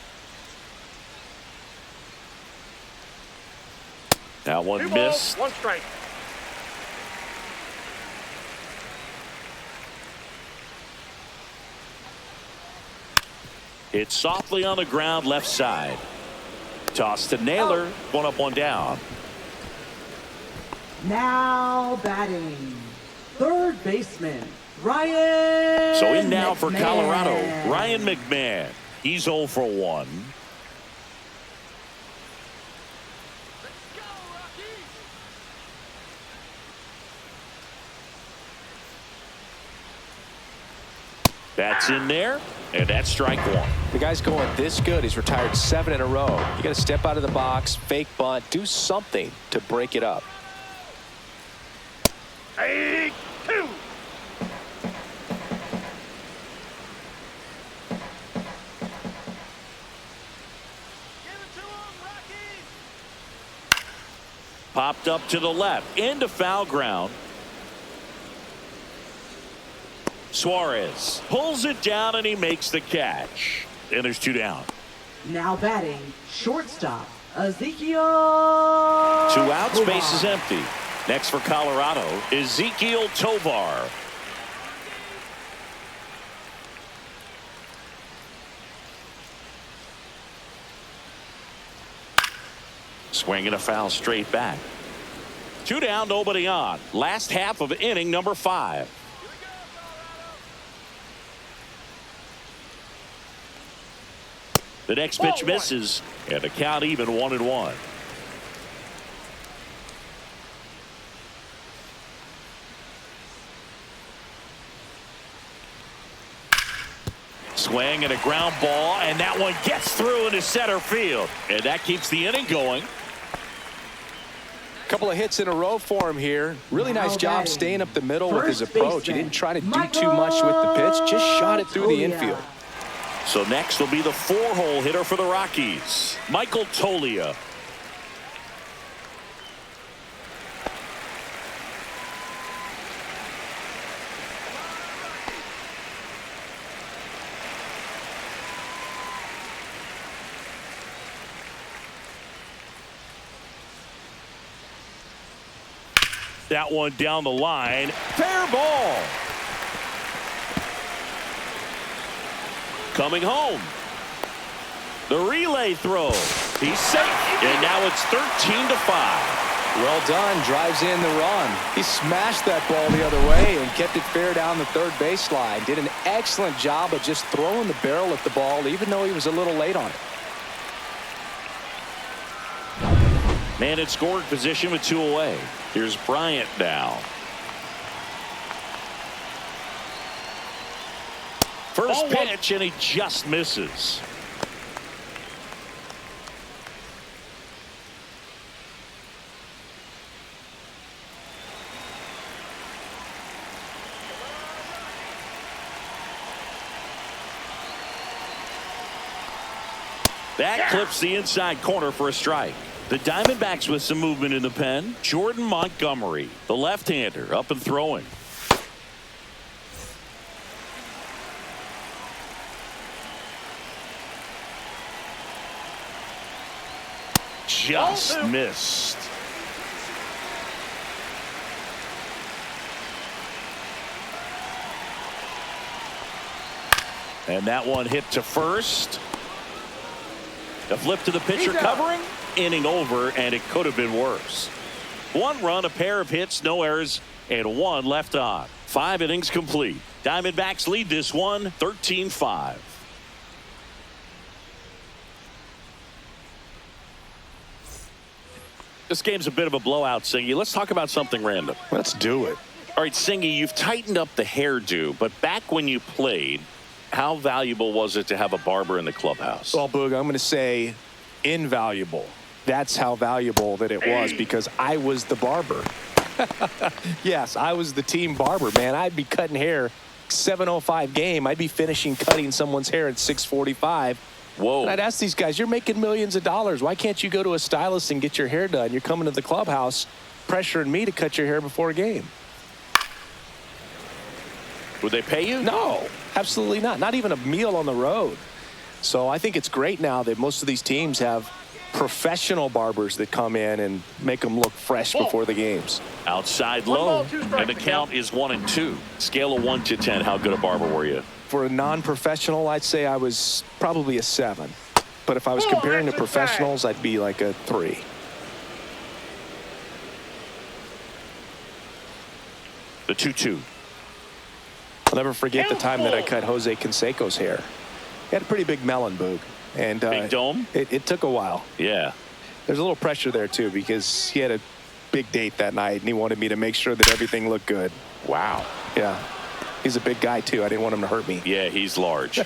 Speaker 1: That one
Speaker 4: 2
Speaker 1: missed.
Speaker 4: balls, 1 strike.
Speaker 1: It's softly on the ground, left side. Toss to Naylor. 1 up, 1 down.
Speaker 3: Now batting, third baseman, Ryan.
Speaker 1: So in now for
Speaker 3: McMahon.
Speaker 1: Colorado, Ryan McMahon. He's 0 for 1. That's in there, and that's strike 1.
Speaker 2: The guy's going this good. He's retired 7 in a row. You got to step out of the box, fake bunt, do something to break it up.
Speaker 4: 8-2.
Speaker 1: Popped up to the left, into foul ground. Suarez pulls it down, and he makes the catch. And there's 2 down.
Speaker 3: Now batting, shortstop, Ezekiel.
Speaker 1: 2 outs, base is empty. Next for Colorado, Ezekiel Tovar. Swinging a foul straight back. 2 down, nobody on. Last half of inning number 5. The next pitch misses, and the count even 1-1. Swing and a ground ball, and that one gets through into center field, and that keeps the inning going.
Speaker 2: Couple of hits in a row for him here. Really nice job staying up the middle with his
Speaker 3: First
Speaker 2: approach. He
Speaker 3: baseman,
Speaker 2: didn't try to do too much with the pitch, just shot it through the infield.
Speaker 1: So next will be the 4-hole hitter for the Rockies, Michael Toglia. That one down the line. Fair ball. Coming home. The relay throw. He's safe. And now it's 13-5.
Speaker 2: Well done. Drives in the run. He smashed that ball the other way and kept it fair down the third baseline. Did an excellent job of just throwing the barrel at the ball, even though he was a little late on it.
Speaker 1: Man in scoring position with 2 away. Here's Bryant now. First pitch, and he just misses. That clips the inside corner for a strike. The Diamondbacks with some movement in the pen. Jordan Montgomery, the left-hander, up and throwing. Just missed. And that one hit to first. The flip to the pitcher covering. Inning over, and it could have been worse. 1 run, a pair of hits, no errors, and 1 left on. 5 innings complete. Diamondbacks lead this one 13-5. This game's a bit of a blowout, Singy. Let's talk about something random.
Speaker 2: Let's do it.
Speaker 1: All right, Singy, you've tightened up the hairdo, but back when you played, how valuable was it to have a barber in the clubhouse?
Speaker 2: Well, Boog, I'm going to say invaluable. That's how valuable that it was, because I was the barber. Yes, I was the team barber, man. I'd be cutting hair 7:05 game. I'd be finishing cutting someone's hair at 6:45.
Speaker 1: Whoa.
Speaker 2: And I'd ask these guys, you're making millions of dollars. Why can't you go to a stylist and get your hair done? You're coming to the clubhouse pressuring me to cut your hair before a game.
Speaker 1: Would they pay you?
Speaker 2: No, absolutely not. Not even a meal on the road. So I think it's great now that most of these teams have professional barbers that come in and make them look fresh before the games.
Speaker 1: Outside
Speaker 4: One
Speaker 1: low,
Speaker 4: ball, 2 strikes,
Speaker 1: and the count is 1-2. Scale of 1 to 10, how good a barber were you?
Speaker 2: For a non-professional, I'd say I was probably a 7. But if I was comparing to professionals, I'd be like a 3.
Speaker 1: The 2-2.
Speaker 2: I'll never forget the time that I cut Jose Canseco's hair. He had a pretty big melon, Boog. And
Speaker 1: Big dome?
Speaker 2: It took a while.
Speaker 1: Yeah.
Speaker 2: There's a little pressure there, too, because he had a big date that night, and he wanted me to make sure that everything looked good.
Speaker 1: Wow.
Speaker 2: Yeah. He's a big guy, too. I didn't want him to hurt me.
Speaker 1: Yeah, he's large.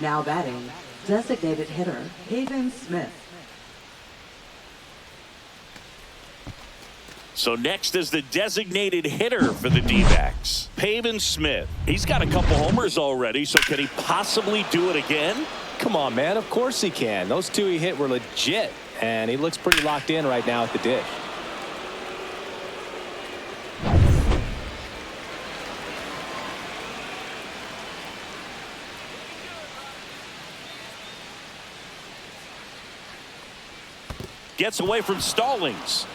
Speaker 3: Now batting, designated hitter, Haven Smith.
Speaker 1: So next is the designated hitter for the D-backs, Pavin Smith. He's got a couple homers already, so can he possibly do it again?
Speaker 2: Come on, man. Of course he can. Those 2 he hit were legit, and he looks pretty locked in right now at the dish.
Speaker 1: Gets away from Stallings.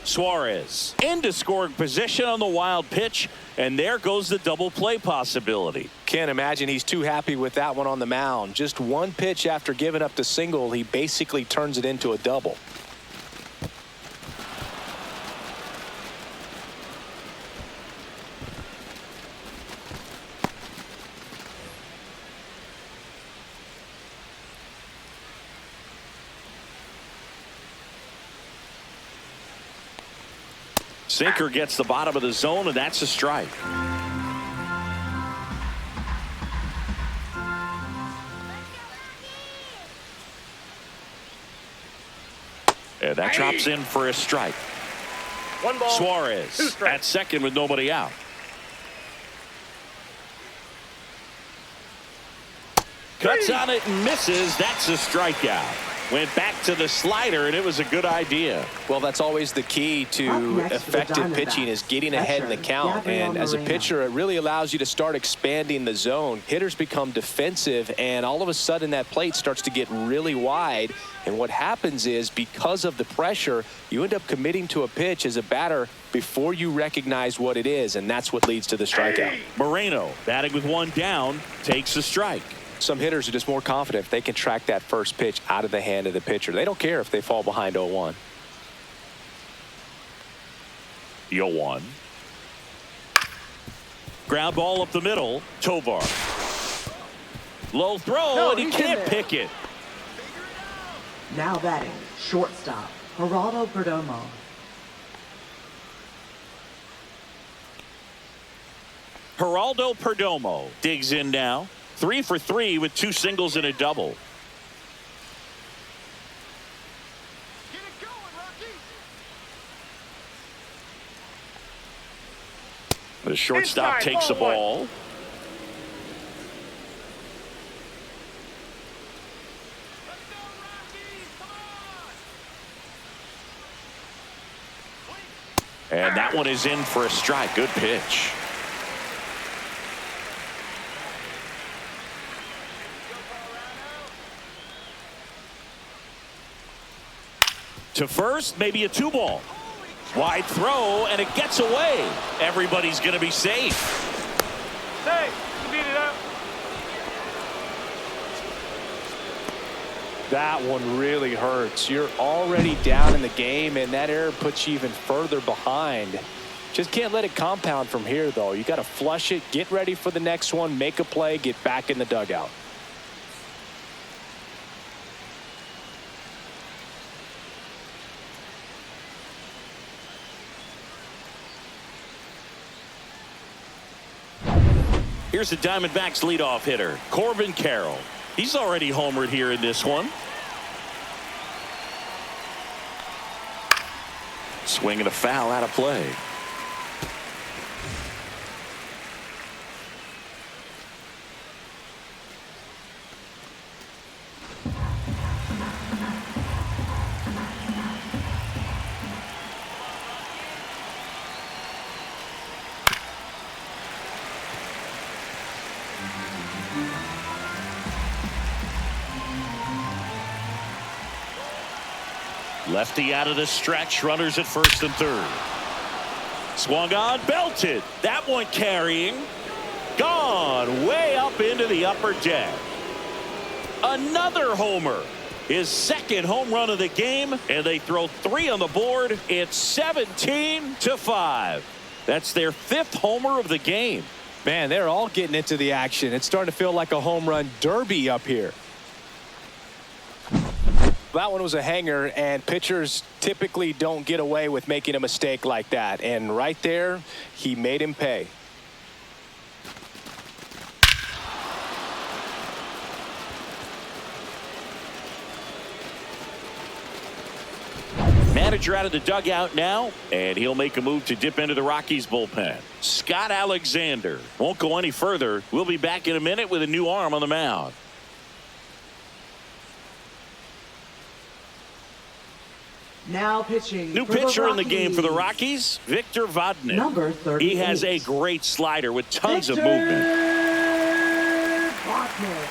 Speaker 1: Suarez into scoring position on the wild pitch, and there goes the double play possibility.
Speaker 2: Can't imagine he's too happy with that one on the mound. Just one pitch after giving up the single, he basically turns it into a double.
Speaker 1: Sinker gets the bottom of the zone, and that's a strike. And that drops in for a strike.
Speaker 4: 1 ball, 2
Speaker 1: Suarez
Speaker 4: strikes.
Speaker 1: at second with nobody out. Cuts on it and misses. That's a strikeout. Went back to the slider, and it was a good idea.
Speaker 2: Well, that's always the key
Speaker 3: Up
Speaker 2: to
Speaker 3: next for the
Speaker 2: effective pitching is getting ahead in the count. And as a pitcher, it really allows you to start expanding the zone. Hitters become defensive, and all of a sudden that plate starts to get really wide. And what happens is, because of the pressure, you end up committing to a pitch as a batter before you recognize what it is, and that's what leads to the strikeout.
Speaker 1: Moreno, batting with 1 down, takes a strike.
Speaker 2: Some hitters are just more confident if they can track that first pitch out of the hand of the pitcher. They don't care if they fall behind 0-1.
Speaker 1: 0-1. Ground ball up the middle. Tovar. Low throw, and he can't pick it.
Speaker 3: Now batting, shortstop, Geraldo Perdomo.
Speaker 1: Geraldo Perdomo digs in now. 3 for 3 with 2 singles and a double.
Speaker 4: Get it going, Rockies.
Speaker 1: The shortstop
Speaker 4: Inside,
Speaker 1: takes the
Speaker 4: ball
Speaker 1: ball. And that one is in for a strike. Good pitch. To first, maybe a 2-ball. Wide throw, and it gets away. Everybody's going to be safe.
Speaker 4: Hey, you beat it up.
Speaker 2: That one really hurts. You're already down in the game, and that error puts you even further behind. Just can't let it compound from here, though. You got to flush it, get ready for the next one, make a play, get back in the dugout.
Speaker 1: Here's the Diamondbacks leadoff hitter, Corbin Carroll. He's already homered here in this one. Swing and a foul out of play. Lefty out of the stretch. Runners at first and third. Swung on, belted. That one carrying. Gone way up into the upper deck. Another homer. His second home run of the game, and they throw 3 on the board. It's 17-5. That's their 5th homer of the game.
Speaker 2: Man, they're all getting into the action. It's starting to feel like a home run derby up here. That one was a hanger, and pitchers typically don't get away with making a mistake like that. And right there, he made him pay.
Speaker 1: Manager out of the dugout now, and he'll make a move to dip into the Rockies bullpen. Scott Alexander won't go any further. We'll be back in a minute with a new arm on the mound.
Speaker 3: Now pitching.
Speaker 1: New
Speaker 3: for the
Speaker 1: pitcher in the game for the
Speaker 3: Rockies.
Speaker 1: Rockies, Victor Vodnik.
Speaker 3: Number 38.
Speaker 1: He has a great slider with tons of
Speaker 3: Victor
Speaker 1: movement.
Speaker 3: Vodnik.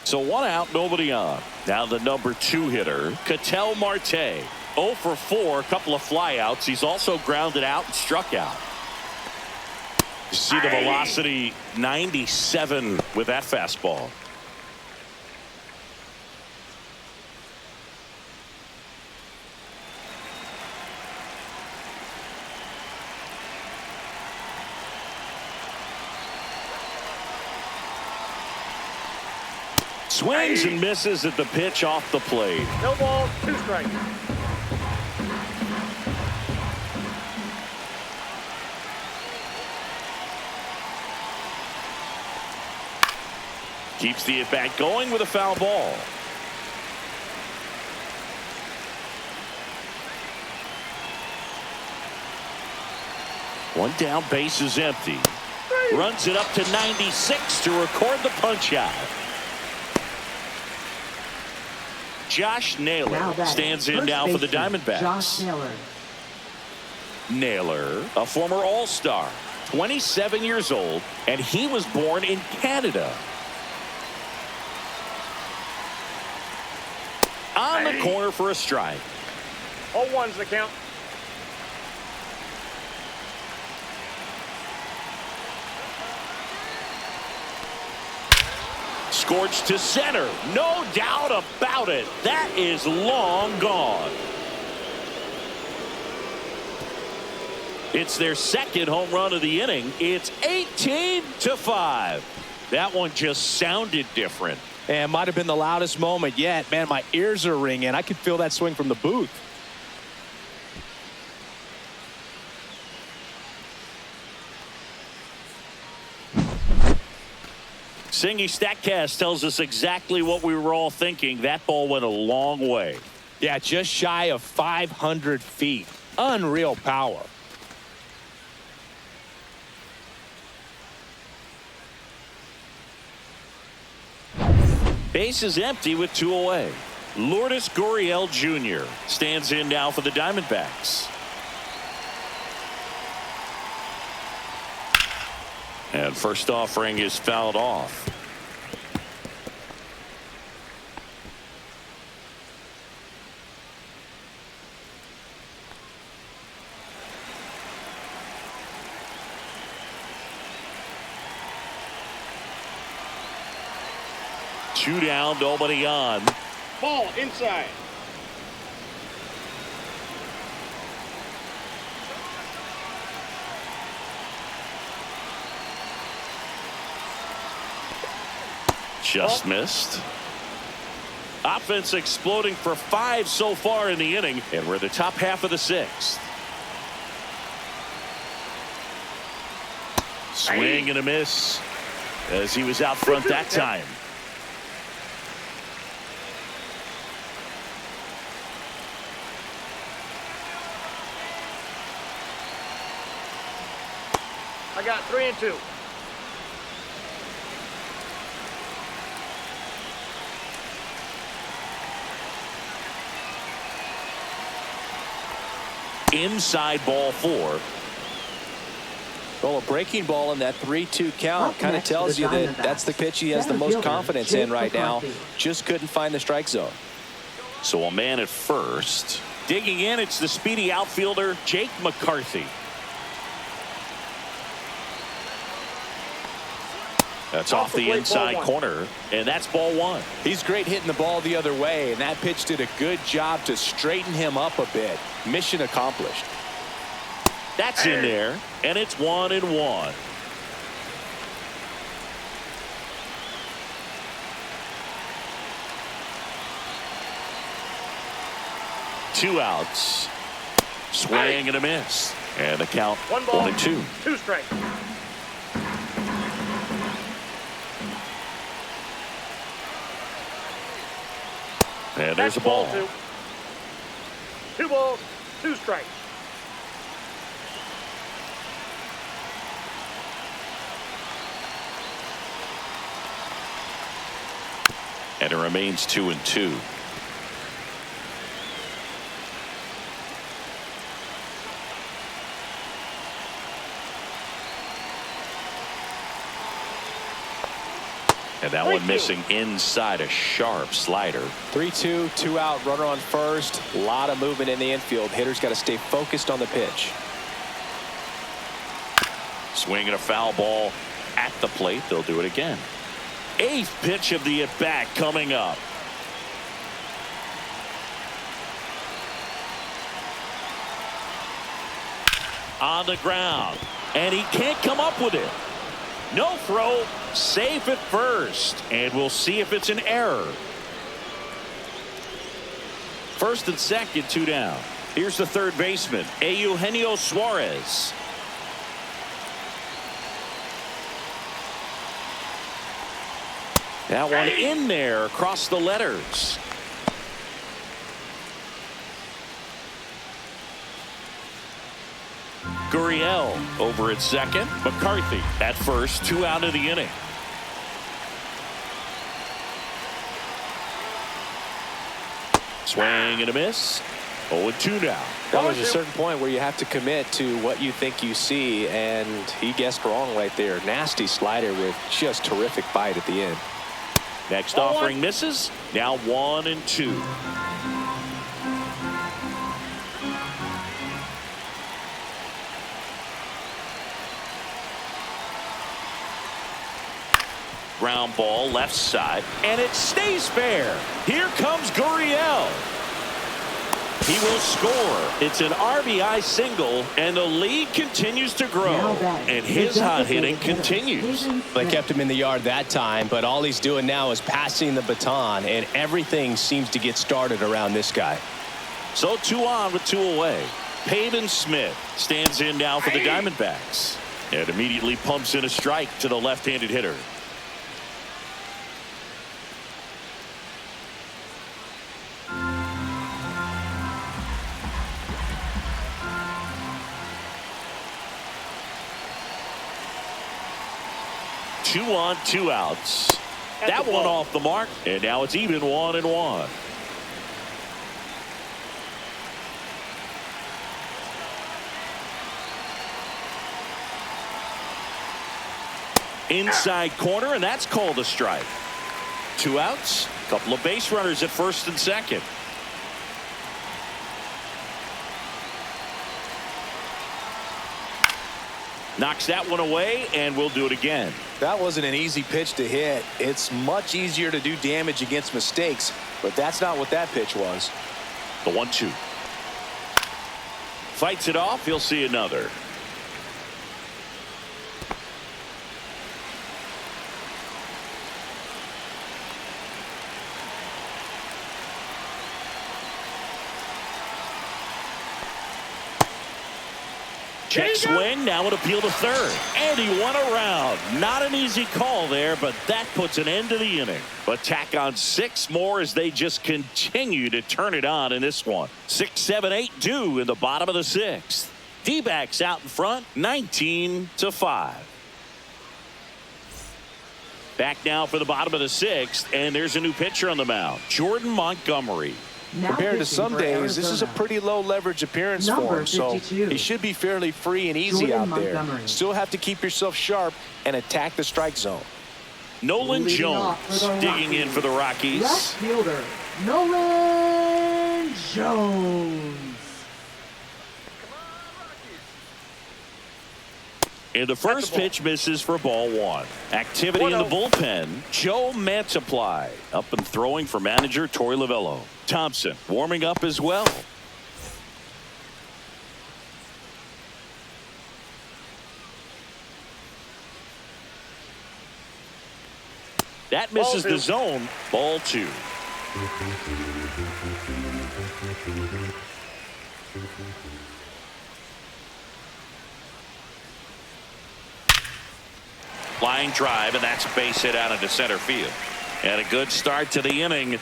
Speaker 1: So 1 out, nobody on. Now the number 2 hitter, Ketel Marte. 0 for 4, a couple of flyouts. He's also grounded out and struck out. You see the velocity, 97 with that fastball. Swings and misses at the pitch off the plate.
Speaker 4: No ball, 2 strikes.
Speaker 1: Keeps the at-bat going with a foul ball. One down, base is empty. Runs it up to 96 to record the punch-out. Josh Naylor stands in now for the Diamondbacks.
Speaker 3: Josh Naylor.
Speaker 1: Naylor, a former All-Star, 27 years old, and he was born in Canada. On the corner for a strike.
Speaker 4: 0-1's the count.
Speaker 1: Scorched to center. No doubt about it. That is long gone. It's their second home run of the inning. It's 18-5. That one just sounded different.
Speaker 2: And might have been the loudest moment yet. Man, my ears are ringing. I could feel that swing from the booth.
Speaker 1: Singy Statcast tells us exactly what we were all thinking. That ball went a long way.
Speaker 2: Yeah, just shy of 500 feet. Unreal power.
Speaker 1: Base is empty with 2 away. Lourdes Gurriel Jr. stands in now for the Diamondbacks. And first offering is fouled off. Two down, nobody on.
Speaker 4: Ball inside.
Speaker 1: Just missed. Offense exploding for 5 so far in the inning, and we're the top half of the 6th. Swing and a miss as he was out front that time.
Speaker 4: I got 3 and 2.
Speaker 1: Inside ball 4.
Speaker 2: Well, a breaking ball in that 3-2 count
Speaker 3: Up
Speaker 2: kind of
Speaker 3: next for
Speaker 2: tells
Speaker 3: the
Speaker 2: you that
Speaker 3: Diamondbacks,
Speaker 2: that's the pitch he has the
Speaker 3: center
Speaker 2: most
Speaker 3: fielder,
Speaker 2: confidence
Speaker 3: Jake
Speaker 2: in right now.
Speaker 3: McCarthy.
Speaker 2: Just couldn't find the strike zone.
Speaker 1: So a man at first. Digging in, it's the speedy outfielder, Jake McCarthy. That's off the inside corner, and that's ball 1.
Speaker 2: He's great hitting the ball the other way, and that pitch did a good job to straighten him up a bit. Mission accomplished.
Speaker 1: That's in there, and it's 1-1. Two outs. Swing and a miss. And the count
Speaker 4: 1 ball,
Speaker 1: 1-2.
Speaker 4: 2 strikes.
Speaker 1: And there's a ball.
Speaker 4: 2. 2 balls, 2 strikes.
Speaker 1: And it remains 2-2. And that one missing inside, a sharp slider.
Speaker 2: 3-2, 2 out, runner on first. A lot of movement in the infield. Hitter's got to stay focused on the pitch.
Speaker 1: Swinging a foul ball at the plate. They'll do it again. 8th pitch of the at-bat coming up. On the ground, and he can't come up with it. No throw, safe at first, and we'll see if it's an error. First and second, 2 down. Here's the third baseman, Eugenio Suarez. That one in there across the letters. Gurriel over at second. McCarthy at first. 2 out of the inning. Swing and a miss. 0-2 now.
Speaker 2: That was a certain point where you have to commit to what you think you see, and he guessed wrong right there. Nasty slider with just terrific bite at the end.
Speaker 1: Next offering misses. Now 1-2. Ground ball left side, and it stays fair. Here comes Gurriel. He will score. It's an RBI single, and the lead continues to grow. And his hot hitting continues.
Speaker 2: They kept him in the yard that time, but all he's doing now is passing the baton, and everything seems to get started around this guy.
Speaker 1: So 2 on with 2 away. Peyton Smith stands in now for the Diamondbacks, and immediately pumps in a strike to the left-handed hitter. Two on, 2 outs. That one off the mark, and now it's even 1-1. Inside corner, and that's called a strike. 2 outs, a couple of base runners at first and second. Knocks that one away, and we'll do it again.
Speaker 2: That wasn't an easy pitch to hit. It's much easier to do damage against mistakes, but that's not what that pitch was.
Speaker 1: The 1-2. Fights it off. He'll see another. Check swing. Now an appeal to third. And he went around. Not an easy call there, but that puts an end to the inning. But tack on 6 more as they just continue to turn it on in this one. 6, 7, 8 due in the bottom of the 6th. D-backs out in front, 19-5. Back now for the bottom of the 6th, and there's a new pitcher on the mound, Jordan Montgomery.
Speaker 3: Now
Speaker 2: Compared to
Speaker 3: pitching
Speaker 2: some
Speaker 3: for
Speaker 2: days, this is a
Speaker 3: Arizona.
Speaker 2: pretty low leverage appearance
Speaker 3: Number
Speaker 2: for him, so
Speaker 3: 52.
Speaker 2: he should be fairly free and easy
Speaker 3: Jordan
Speaker 2: out there.
Speaker 3: Montgomery.
Speaker 2: Still have to keep yourself sharp and attack the strike zone.
Speaker 1: Nolan
Speaker 3: Leading off for
Speaker 1: Jones
Speaker 3: the
Speaker 1: digging in
Speaker 3: Rockies.
Speaker 1: for the Rockies.
Speaker 3: Left fielder, Nolan Jones.
Speaker 1: And the first pitch misses for ball 1. Activity in the bullpen. Joe Mantiply up and throwing for manager Torey Lovullo. Thompson warming up as well. That misses the zone. Ball 2. Flying drive, and that's a base hit out into center field. And a good start to the inning.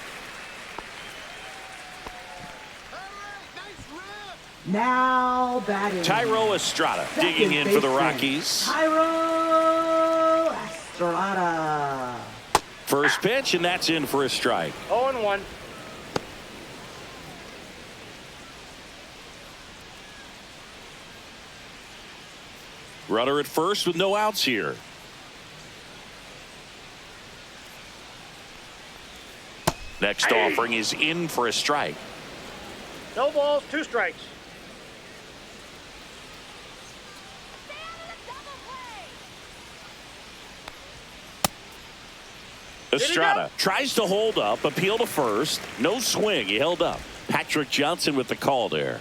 Speaker 3: Now batting.
Speaker 1: Tyro Estrada digging in for the Rockies.
Speaker 3: Tyro Estrada.
Speaker 1: First pitch, and that's in for a strike.
Speaker 4: 0-1.
Speaker 1: Runner at first with no outs here. Next offering is in for a strike.
Speaker 4: No balls, 2 strikes.
Speaker 1: Estrada tries to hold up, appeal to first. No swing. He held up. Patrick Johnson with the call there.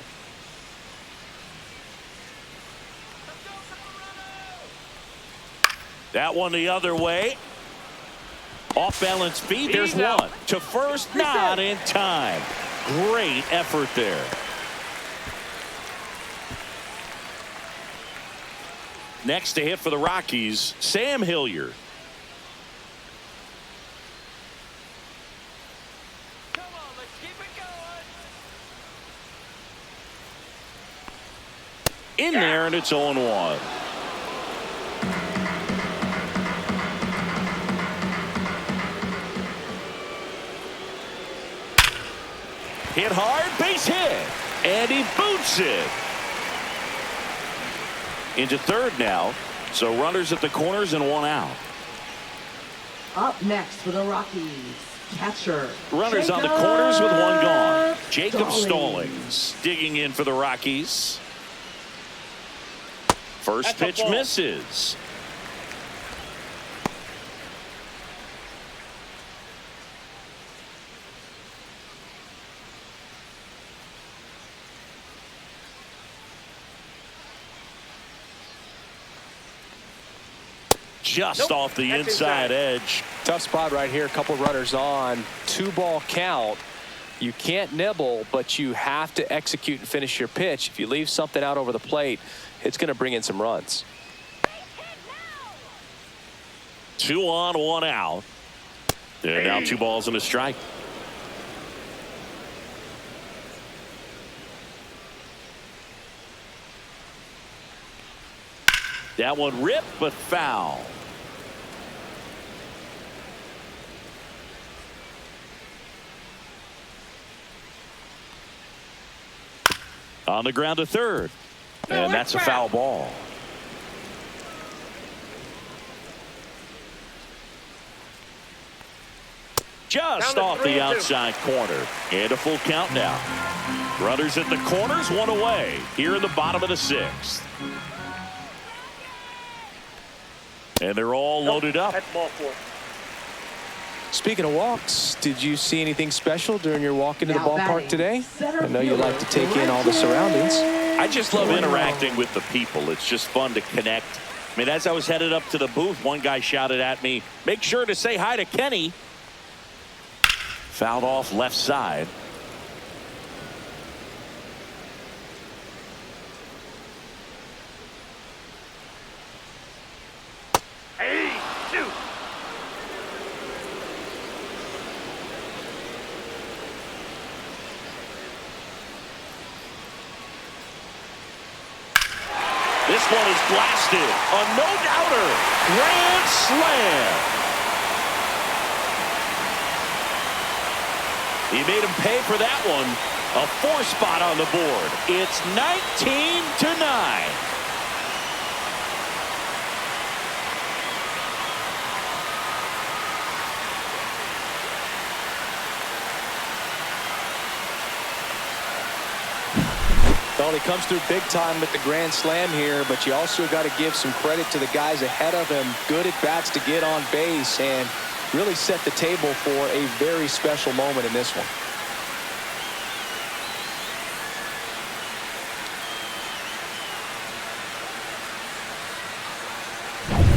Speaker 1: That one the other way. Off balance feet. There's one. To first, not in time. Great effort there. Next to hit for the Rockies, Sam Hilliard. In there, and it's 0-1. Hit hard, base hit, and he boots it into third now. So runners at the corners and 1 out.
Speaker 3: Up next for the Rockies, catcher.
Speaker 1: Runners on the corners with 1 gone. Jacob Stallings digging in for the Rockies. First pitch misses. Just off the inside edge.
Speaker 2: Tough spot right here. A couple runners on. 2-ball count. You can't nibble, but you have to execute and finish your pitch. If you leave something out over the plate, it's going to bring in some runs.
Speaker 1: 2 on, 1 out. And now 2 balls and a strike. That one ripped, but foul. On the ground to third. And that's a foul ball. Just off the outside corner. And a full count now. Runners at the corners, 1 away. Here in the bottom of the 6th. And they're all loaded up.
Speaker 4: That's ball 4.
Speaker 2: Speaking of walks, did you see anything special during your walk into the
Speaker 3: Now
Speaker 2: ballpark
Speaker 3: batting,
Speaker 2: today?
Speaker 3: center
Speaker 2: I know you
Speaker 3: fielder,
Speaker 2: like to take in all the surroundings.
Speaker 1: I just love interacting with the people. It's just fun to connect. I mean, as I was headed up to the booth, one guy shouted at me, "Make sure to say hi to Kenny." Fouled off left side. This one is blasted. A no-doubter. Grand slam. He made him pay for that one. A 4-spot on the board. It's 19-9.
Speaker 2: Well, he comes through big time with the grand slam here, but you also got to give some credit to the guys ahead of him. Good at bats to get on base and really set the table for a very special moment in this one.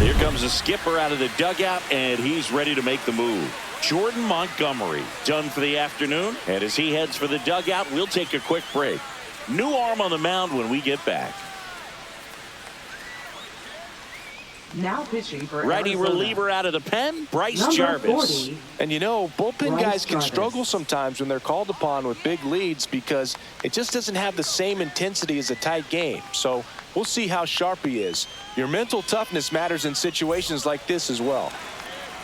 Speaker 1: Here comes the skipper out of the dugout, and he's ready to make the move. Jordan Montgomery done for the afternoon, and as he heads for the dugout, we'll take a quick break. New arm on the mound when we get back.
Speaker 3: Now pitching for
Speaker 1: Righty
Speaker 3: Arizona.
Speaker 1: reliever out of the pen, Bryce
Speaker 3: Number
Speaker 1: Jarvis.
Speaker 3: 40.
Speaker 2: And you know, bullpen
Speaker 3: Bryce
Speaker 2: guys can
Speaker 3: Jarvis.
Speaker 2: struggle sometimes when they're called upon with big leads because it just doesn't have the same intensity as a tight game. So we'll see how sharp he is. Your mental toughness matters in situations like this as well.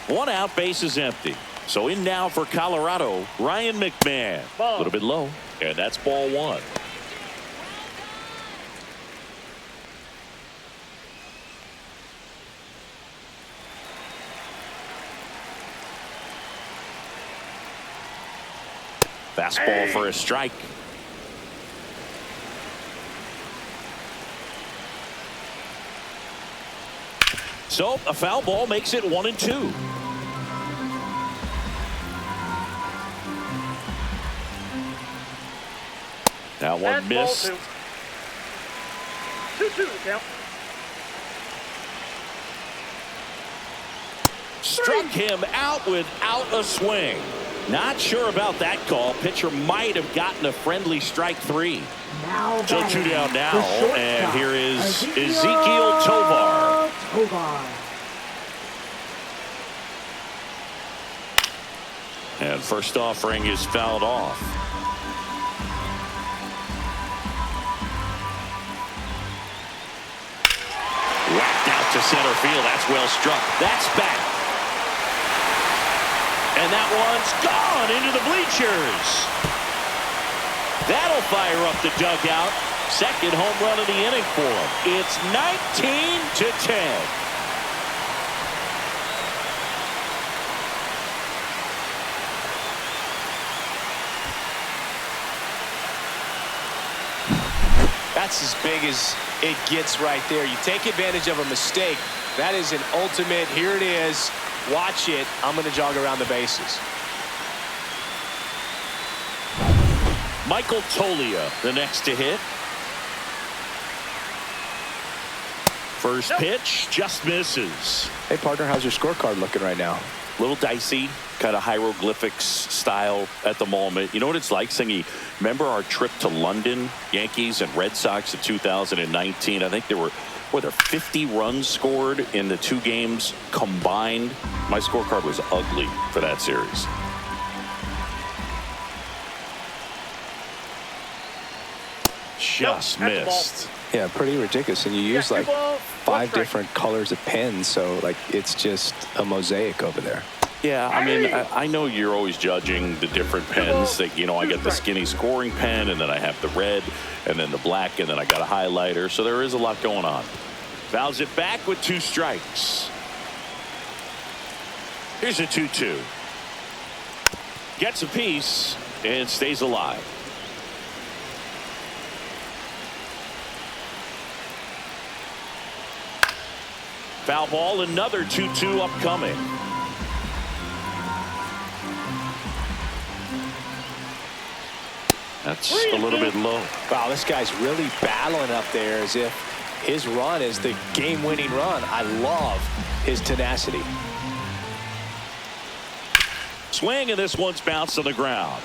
Speaker 1: One out, base is empty. So in now for Colorado, Ryan McMahon. A little bit low, and that's ball one. Fastball for a strike. So a foul ball makes it 1-2. That one
Speaker 4: And
Speaker 1: missed.
Speaker 4: ball 2. 2-2 count.
Speaker 1: Struck him out without a swing. Not sure about that call. Pitcher might have gotten a friendly strike 3.
Speaker 3: Now
Speaker 1: So
Speaker 3: batting,
Speaker 1: 2 down now,
Speaker 3: the shortstop,
Speaker 1: and here is Ezekiel Tovar. And first offering is fouled off. Whacked out to center field. That's well struck. That's back. And that one's gone into the bleachers. That'll fire up the dugout. Second home run of the inning for him. It's 19-10.
Speaker 2: That's as big as it gets right there. You take advantage of a mistake. That is an ultimate. Here it is. Watch it. I'm going to jog around the bases.
Speaker 1: Michael Tolia, the next to hit. First pitch just misses.
Speaker 2: Hey, partner, how's your scorecard looking right now?
Speaker 1: Little dicey, kind of hieroglyphics style at the moment. You know what it's like, Singy? Remember our trip to London, Yankees and Red Sox in 2019? I think there were 50 runs scored in the 2 games combined. My scorecard was ugly for that series. Just
Speaker 4: Nope, that's the ball.
Speaker 1: missed.
Speaker 2: Yeah, pretty ridiculous. And you use
Speaker 4: Yeah,
Speaker 2: like
Speaker 4: 2-1
Speaker 2: 5
Speaker 4: strike.
Speaker 2: different colors of pens, so like it's just a mosaic over there.
Speaker 1: Yeah, I mean, I know you're always judging the different pens. That, you know, I get the skinny scoring pen, and then I have the red, and then the black, and then I got a highlighter. So there is a lot going on. Fouls it back with 2 strikes. Here's a 2-2. Gets a piece and stays alive. Foul ball, another 2-2 upcoming. That's a little bit low.
Speaker 2: Wow, this guy's really battling up there as if his run is the game-winning run. I love his tenacity.
Speaker 1: Swing, and this one's bounced to the ground.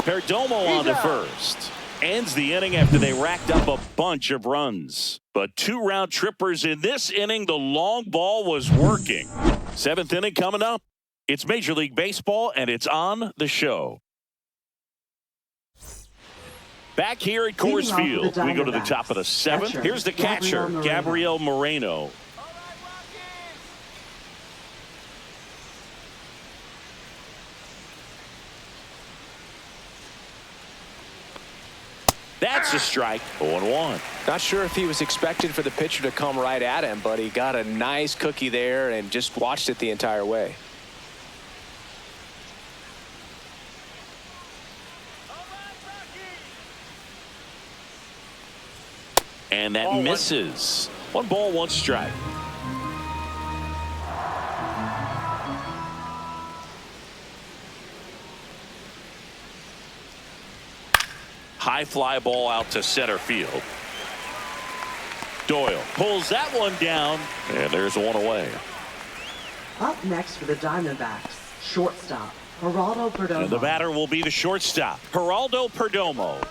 Speaker 1: Perdomo on to first. Ends the inning after they racked up a bunch of runs. But 2 round trippers in this inning. The long ball was working. 7th inning coming up. It's Major League Baseball, and it's on the show. Back here at Coors
Speaker 3: Leading off
Speaker 1: Field,
Speaker 3: the
Speaker 1: we go to the
Speaker 3: Diamondbacks.
Speaker 1: top of the seventh.
Speaker 3: Catcher,
Speaker 1: Here's the catcher,
Speaker 3: Gabriel
Speaker 1: Gabriel Moreno. That's a strike. 0-1.
Speaker 2: Not sure if he was expecting for the pitcher to come right at him, but he got a nice cookie there and just watched it the entire way.
Speaker 1: And that misses. 1 ball, 1 strike. High fly ball out to center field. Doyle pulls that one down, and there's 1 away.
Speaker 3: Up next for the Diamondbacks, shortstop, Geraldo Perdomo.
Speaker 1: And the batter will be the shortstop, Geraldo Perdomo.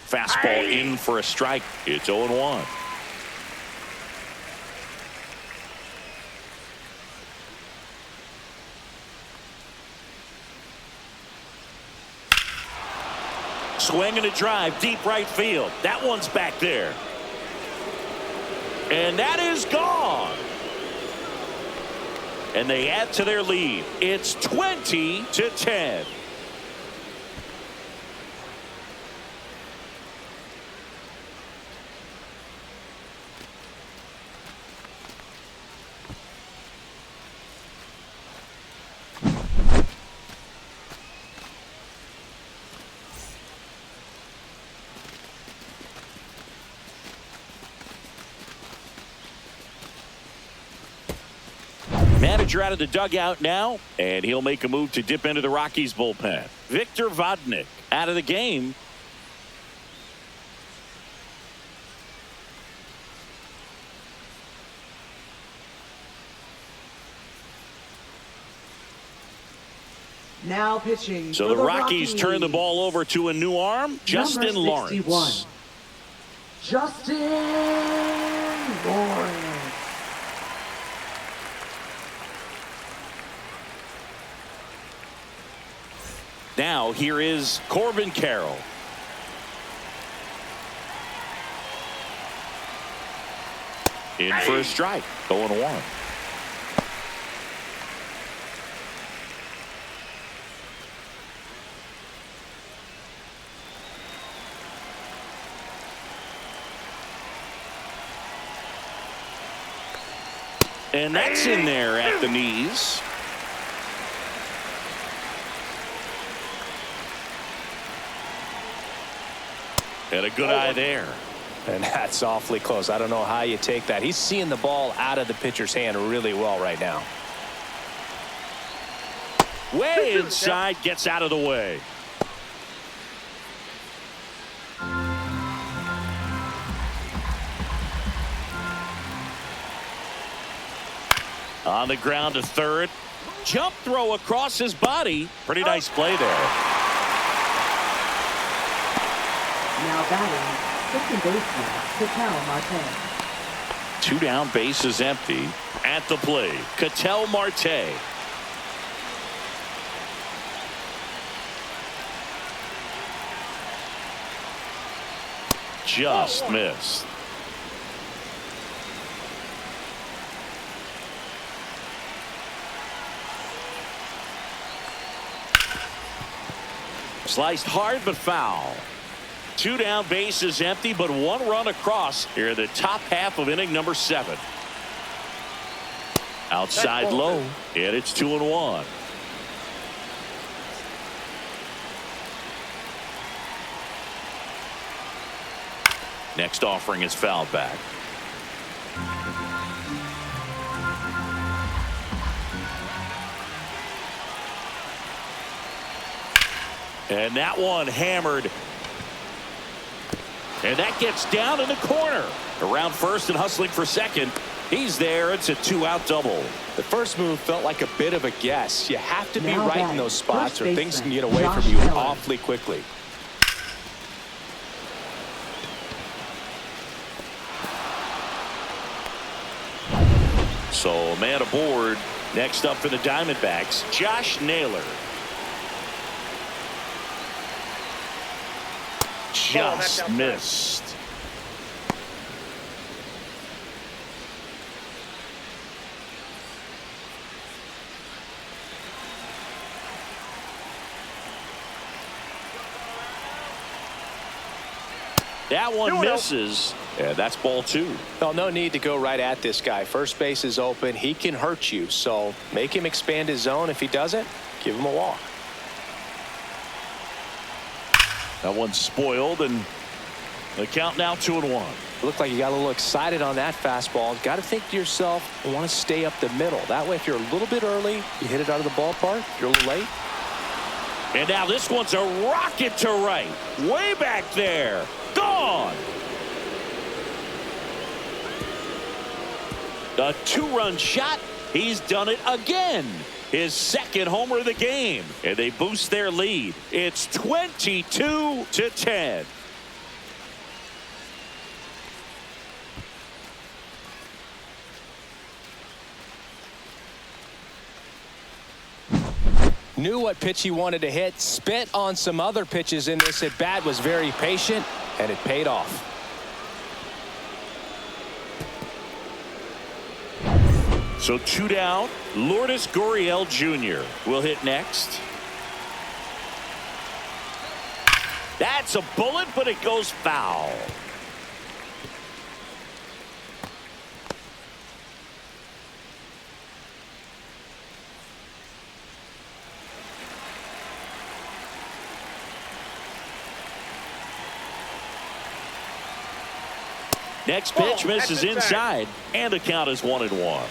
Speaker 1: Fastball in for a strike. It's 0-1. Swing and a drive, deep right field. That one's back there. And that is gone. And they add to their lead. It's 20-10. Manager out of the dugout now, and he'll make a move to dip into the Rockies bullpen. Victor Vodnik out of the game.
Speaker 3: Now pitching.
Speaker 1: So
Speaker 3: for
Speaker 1: the Rockies turn the ball over to a new arm, Justin
Speaker 3: Number 61,
Speaker 1: Lawrence.
Speaker 3: Justin Lawrence.
Speaker 1: Now here is Corbin Carroll. In for a strike. 0-1. And that's in there at the knees. And a good eye there.
Speaker 2: And that's awfully close. I don't know how you take that. He's seeing the ball out of the pitcher's hand really well right now.
Speaker 1: Way inside, gets out of the way. On the ground to third. Jump throw across his body. Pretty nice play there.
Speaker 3: Now batting, second baseman, Ketel Marte.
Speaker 1: 2 down, bases empty. At the plate, Ketel Marte. Just missed. Sliced hard but foul. 2 down, bases empty, but 1 run across here in the top half of inning number 7. Outside low, and it's 2-1. Next offering is fouled back. And that one hammered. And that gets down in the corner. Around first and hustling for second. He's there. It's a 2-out double.
Speaker 2: The first move felt like a bit of a guess. You have to be
Speaker 3: Now
Speaker 2: right in
Speaker 3: batting,
Speaker 2: those spots or
Speaker 3: first
Speaker 2: things can
Speaker 3: baseman,
Speaker 2: get away
Speaker 3: Josh
Speaker 2: from you
Speaker 3: Miller.
Speaker 2: awfully quickly.
Speaker 1: So man aboard. Next up for the Diamondbacks, Josh Naylor. Just missed. That one misses, and that's ball 2.
Speaker 2: Well, no need to go right at this guy. First base is open. He can hurt you, so make him expand his zone. If he doesn't, give him a walk.
Speaker 1: That one's spoiled, and the count now 2-1.
Speaker 2: Looked like you got a little excited on that fastball. Got to think to yourself, I want to stay up the middle. That way, if you're a little bit early, you hit it out of the ballpark. If you're a little late.
Speaker 1: And now this one's a rocket to right. Way back there. Gone. A 2-run shot. He's done it again. His second homer of the game. And they boost their lead. It's 22-10.
Speaker 2: Knew what pitch he wanted to hit. Spent on some other pitches in this at bat. Was very patient, and it paid off.
Speaker 1: So 2 down. Lourdes Gurriel Jr. will hit next. That's a bullet, but it goes foul. Next pitch misses inside, and the count is 1-1.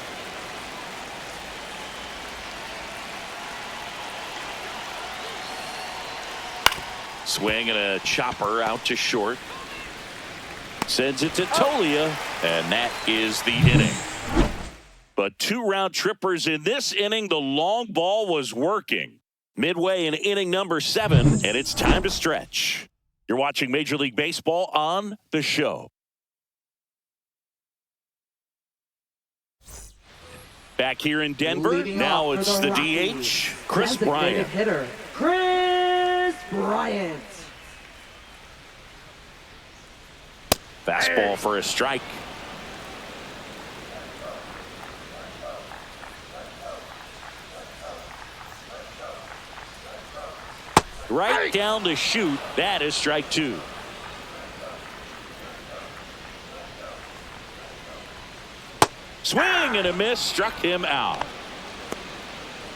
Speaker 1: Swing and a chopper out to short. Sends it to Tolia, and that is the inning. But 2 round trippers in this inning. The long ball was working. Midway in inning number 7, and it's time to stretch. You're watching Major League Baseball on The Show. Back here in Denver,
Speaker 3: Leading
Speaker 1: now
Speaker 3: off
Speaker 1: it's
Speaker 3: for
Speaker 1: the
Speaker 3: Rockies,
Speaker 1: DH, Chris Bryant.
Speaker 3: hitter, Chris Bryant.
Speaker 1: Fastball for a strike. Right down the chute. That is strike 2. Swing and a miss, struck him out.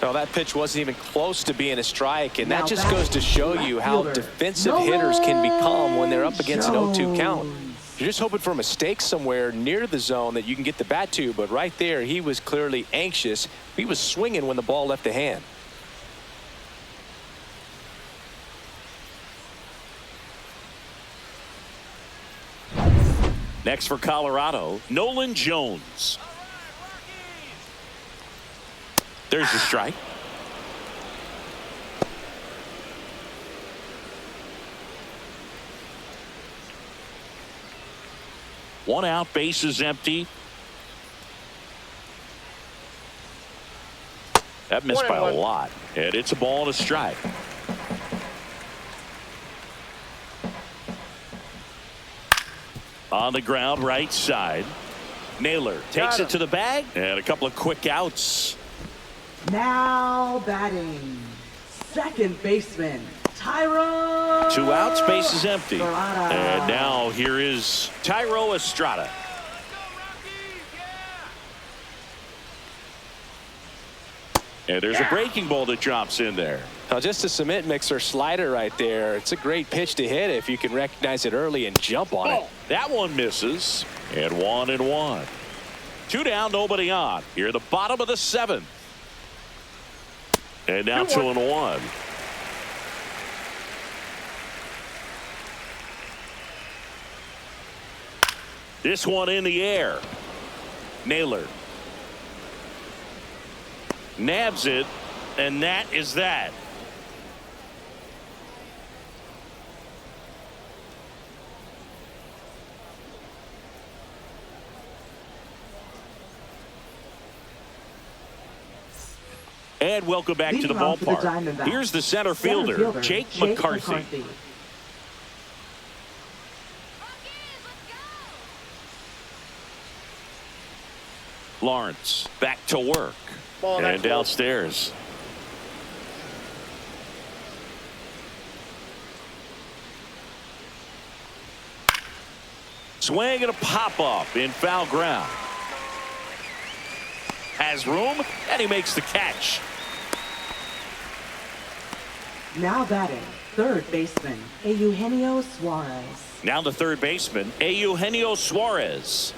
Speaker 2: Well, that pitch wasn't even close to being a strike, and
Speaker 3: Now
Speaker 2: that just
Speaker 3: back
Speaker 2: goes to show
Speaker 3: left
Speaker 2: you how
Speaker 3: fielder,
Speaker 2: defensive
Speaker 3: Nolan
Speaker 2: hitters can become when they're up against an 0-2 count.
Speaker 3: Jones.
Speaker 2: You're just hoping for a mistake somewhere near the zone that you can get the bat to, but right there, he was clearly anxious. He was swinging when the ball left the hand.
Speaker 1: Next for Colorado, Nolan Jones. There's the strike. One out, base is empty. That missed by a lot, and it's a ball and a strike. On the ground, right side. Naylor takes it to the bag, and a couple of quick outs.
Speaker 3: Now batting, second baseman, Tyro.
Speaker 1: 2 outs, base is empty.
Speaker 3: Estrada.
Speaker 1: And now here is Tyro Estrada. And there's a breaking ball that drops in there.
Speaker 2: Now, just a cement mixer slider right there. It's a great pitch to hit if you can recognize it early and jump on it.
Speaker 1: That one misses. And 1-1. 2 down, nobody on. Here at the bottom of the 7th. And now 2-1. This one in the air. Naylor nabs it, and that is that. And welcome back to the
Speaker 3: Leading off for the
Speaker 1: ballpark.
Speaker 3: Diamondbacks,
Speaker 1: Here's the center fielder, Jake McCarthy. Lawrence back to work. And downstairs. Swing and a pop-up in foul ground. Has room, and he makes the catch.
Speaker 3: Now batting, third baseman, Eugenio Suarez.
Speaker 1: Now the third baseman, Eugenio Suarez.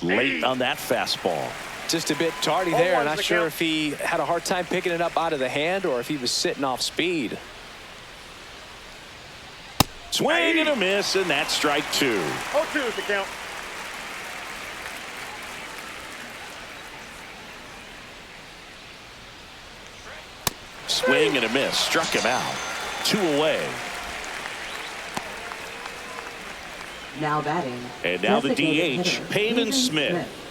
Speaker 1: Late on that fastball.
Speaker 2: Just a bit tardy there. Not sure if he had a hard time picking it up out of the hand or if he was sitting off speed.
Speaker 1: Swing and a miss, and that's strike two.
Speaker 4: 0-2 is the count.
Speaker 1: Swing and a miss. Struck him out. 2 away.
Speaker 3: Now batting.
Speaker 1: And now the
Speaker 3: designated
Speaker 1: DH,
Speaker 3: hitter,
Speaker 1: Pavin Smith.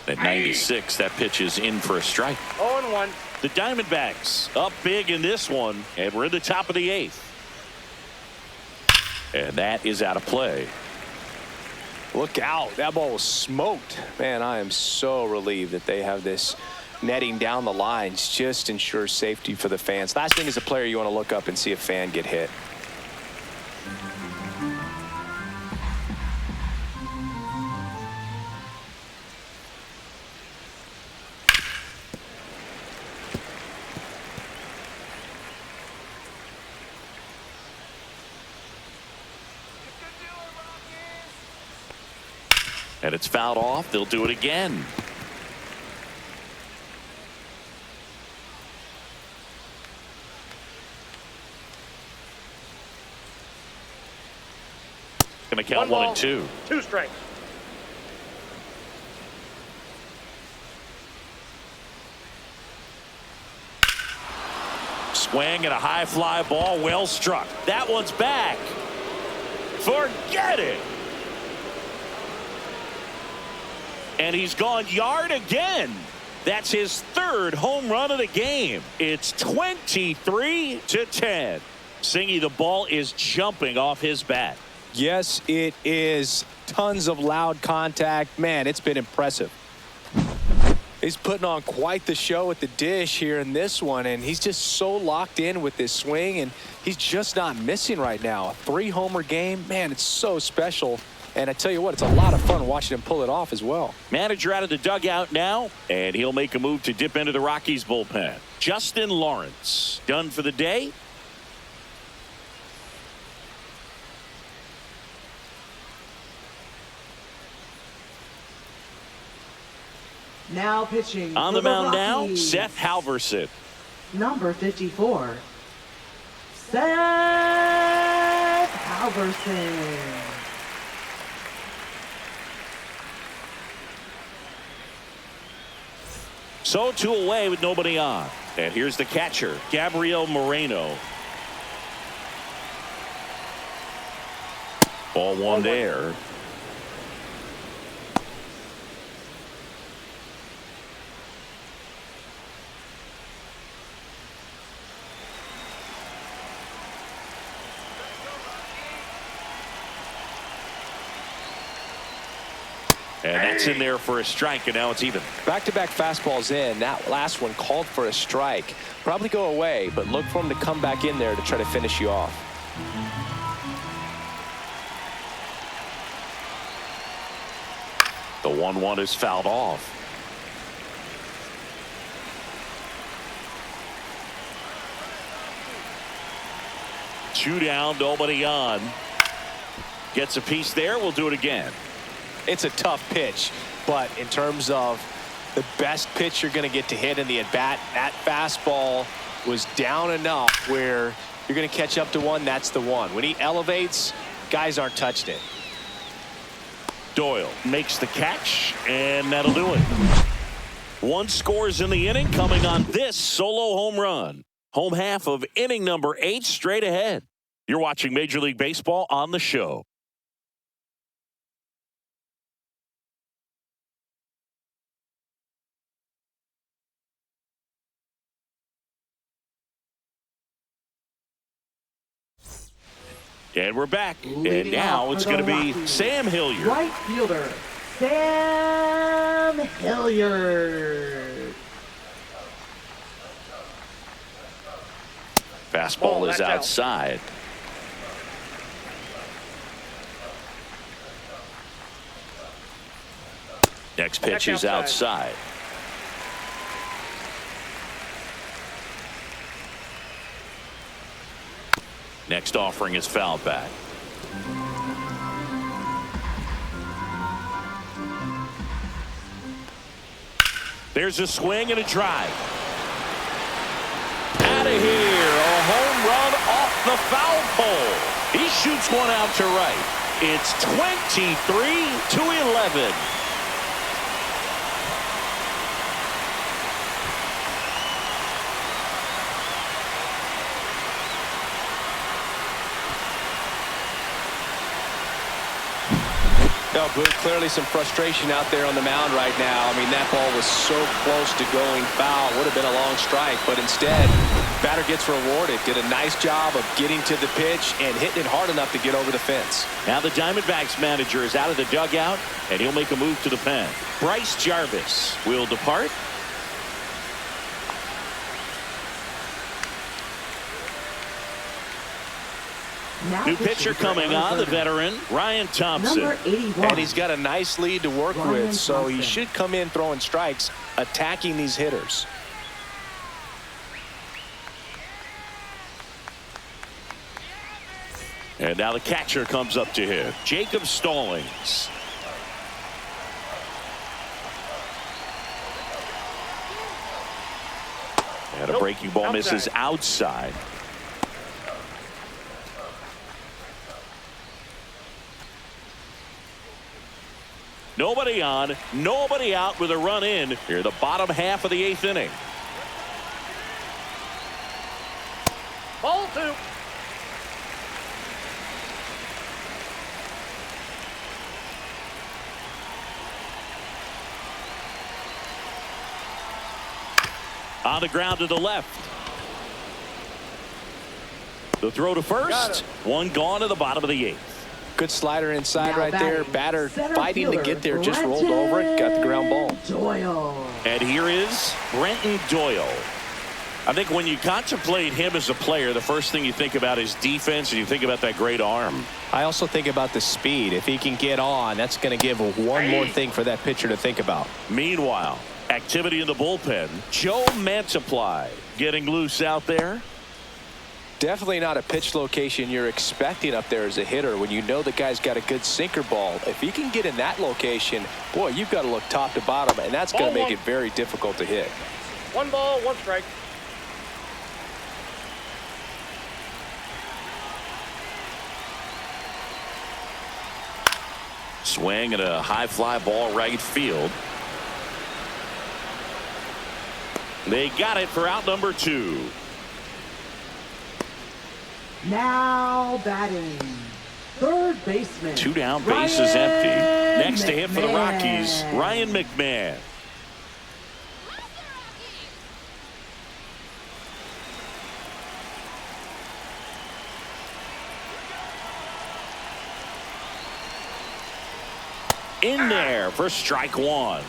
Speaker 1: At 96, that pitch is in for a strike.
Speaker 4: 0-1.
Speaker 1: The Diamondbacks up big in this one, and we're in the top of the 8th. And that is out of play.
Speaker 2: Look out. That ball was smoked. Man, I am so relieved that they have this netting down the lines. Just ensures safety for the fans. Last thing as a player, you want to look up and see a fan get hit.
Speaker 1: And it's fouled off. They'll do it again. Going to count 1 and 2.
Speaker 4: 2 strikes.
Speaker 1: Swing and a high fly ball, well struck. That one's back. Forget it. And he's gone yard again. That's his 3rd home run of the game. It's 23-10. Singy, the ball is jumping off his bat.
Speaker 2: Yes, it is. Tons of loud contact. Man, it's been impressive. He's putting on quite the show at the dish here in this one, and he's just so locked in with this swing, and he's just not missing right now. A 3-homer game. Man, it's so special. And I tell you what, it's a lot of fun watching him pull it off as well.
Speaker 1: Manager out of the dugout now, and he'll make a move to dip into the Rockies bullpen. Justin Lawrence done for the day.
Speaker 3: Now pitching
Speaker 1: On
Speaker 3: for
Speaker 1: the mound now,
Speaker 3: Rockies,
Speaker 1: Seth Halverson.
Speaker 3: number 54, Seth Halverson.
Speaker 1: So 2 away with nobody on. And here's the catcher, Gabriel Moreno. Ball 1 there. And that's in there for a strike, and now it's even.
Speaker 2: Back-to-back fastballs in. That last one called for a strike. Probably go away, but look for him to come back in there to try to finish you off.
Speaker 1: The 1-1 is fouled off. Two down, nobody on. Gets a piece there. We'll do it again.
Speaker 2: It's a tough pitch, but in terms of the best pitch you're going to get to hit in the at-bat, that fastball was down enough where you're going to catch up to one. That's the one. When he elevates, guys aren't touching it.
Speaker 1: Doyle makes the catch, and that'll do it. One scores in the inning coming on this solo home run. Home half of inning number 8 straight ahead. You're watching Major League Baseball on the show. And we're back. And now it's going to be Sam Hilliard.
Speaker 3: Right fielder, Sam Hilliard.
Speaker 1: Fastball is outside. Next pitch is outside. Next offering is fouled back. There's a swing and a drive. Out of here. A home run off the foul pole. He shoots one out to right. It's 23-11.
Speaker 2: No, good. Clearly some frustration out there on the mound right now. I mean, that ball was so close to going foul. Would have been a long strike, but instead, batter gets rewarded. Did a nice job of getting to the pitch and hitting it hard enough to get over the fence.
Speaker 1: Now the Diamondbacks manager is out of the dugout, and he'll make a move to the pen. Bryce Jarvis will depart. New pitcher coming on, the veteran, Ryan Thompson.
Speaker 3: Number 81.
Speaker 2: And he's got a nice lead to work with, so he should come in throwing strikes, attacking these hitters.
Speaker 1: And now the catcher comes up to him, Jacob Stallings. And a breaking ball misses outside. Nobody on, nobody out with a run in here, the bottom half of the 8th inning.
Speaker 4: Ball 2.
Speaker 1: On the ground to the left. The throw to first. One gone to the bottom of the 8th.
Speaker 2: Good slider inside
Speaker 3: Now
Speaker 2: right there.
Speaker 3: batting,
Speaker 2: Batter
Speaker 3: center
Speaker 2: fighting to
Speaker 3: fielder,
Speaker 2: get there, just rolled over it, got the ground ball.
Speaker 3: Doyle.
Speaker 1: And here is Brenton Doyle. I think when you contemplate him as a player, the first thing you think about is defense, and you think about that great arm.
Speaker 2: I also think about the speed. If he can get on, that's going to give one more thing for that pitcher to think about.
Speaker 1: Meanwhile, activity in the bullpen. Joe Mantiply getting loose out there.
Speaker 2: Definitely not a pitch location you're expecting up there as a hitter when you know the guy's got a good sinker ball. If he can get in that location, boy, you've got to look top to bottom, and that's going to make it very difficult to hit.
Speaker 4: 1 ball, 1 strike.
Speaker 1: Swing and a high fly ball right field. They got it for out number 2.
Speaker 3: Now batting, third baseman.
Speaker 1: 2 down, base is empty. Next to hit for the
Speaker 3: McMahon.
Speaker 1: Rockies, Ryan McMahon. In there for strike 1.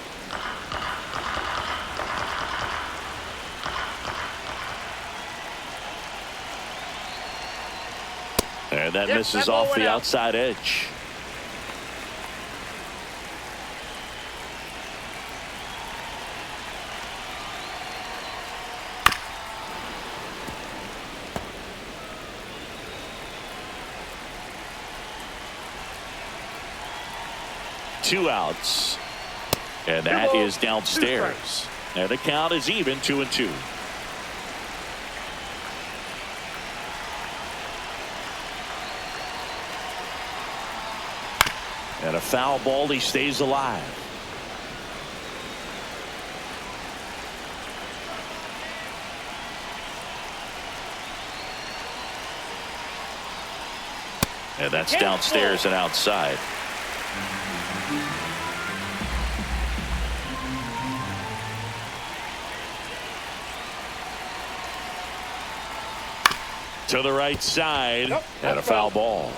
Speaker 1: And that misses
Speaker 4: that ball
Speaker 1: off the
Speaker 4: went out.
Speaker 1: outside edge. Two outs. And that is downstairs. And the count is even, 2-2. And a foul ball. He stays alive. And that's downstairs and outside. To the right side, and a foul ball.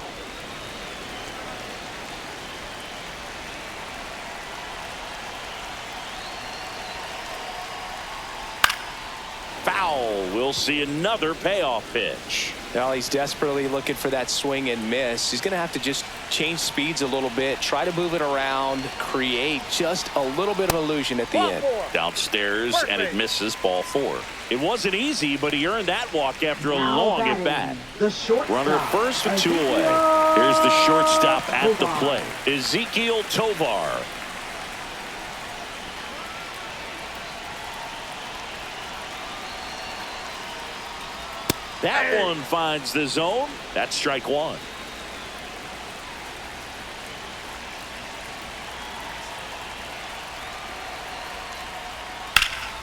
Speaker 1: Foul. We'll see another payoff pitch.
Speaker 2: Now he's desperately looking for that swing and miss. He's going to have to just change speeds a little bit, try to move it around, create just a little bit of illusion at the end.
Speaker 1: Downstairs, and it misses, ball 4. It wasn't easy, but he earned that walk after a long at bat. Runner first with 2 away. Here's the shortstop at the plate, Ezekiel Tovar. That one finds the zone. That's strike 1.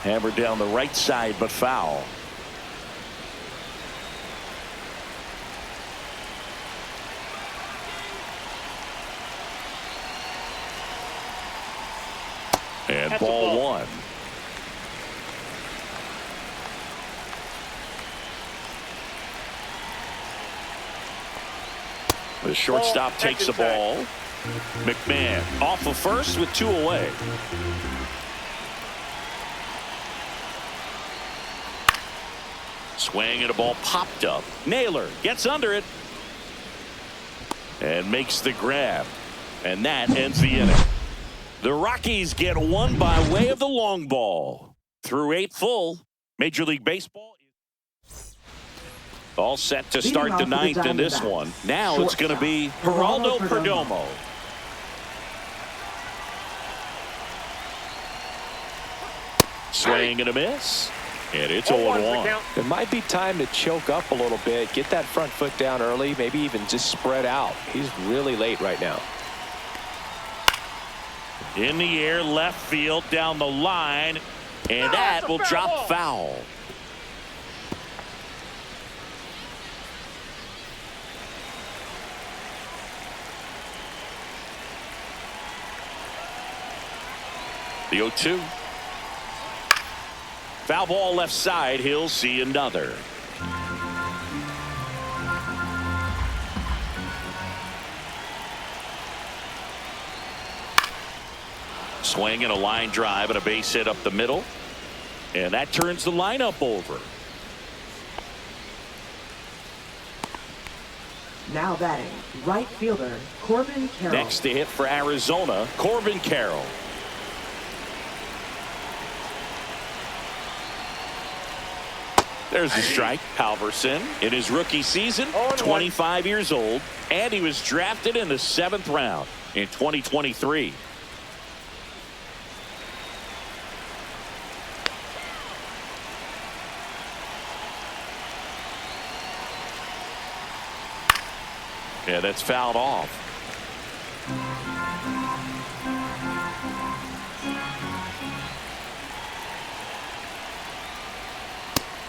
Speaker 1: Hammered down the right side, but foul. And ball 1. The shortstop takes the ball. McMahon off of first with 2 away. Swing and a ball popped up. Naylor gets under it and makes the grab. And that ends the inning. The Rockies get one by way of the long ball. Through 8 full, Major League Baseball all set to start the 9th in this one. Now it's going to be Geraldo Perdomo. Swing and a miss. And it's 0-1.
Speaker 2: It might be time to choke up a little bit, get that front foot down early, maybe even just spread out. He's really late right now.
Speaker 1: In the air, left field, down the line, and that will drop foul. The 0-2. Foul ball left side. He'll see another. Swing and a line drive and a base hit up the middle. And that turns the lineup over.
Speaker 3: Now batting, right fielder Corbin Carroll.
Speaker 1: Next to hit for Arizona, Corbin Carroll. There's a strike. Halverson in his rookie season, 25 years old, and he was drafted in the 7th round in 2023. Yeah, that's fouled off.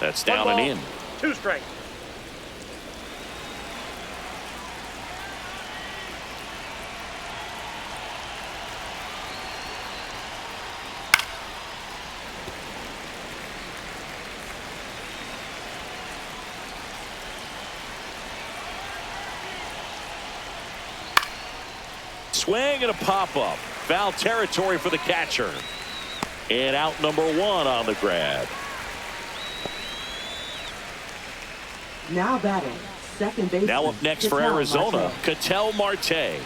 Speaker 1: That's down and in.
Speaker 4: 2 strikes.
Speaker 1: Swing and a pop-up. Foul territory for the catcher. And out number 1 on the grab.
Speaker 3: Now batting, second base.
Speaker 1: Now up next for Arizona, Ketel Marte.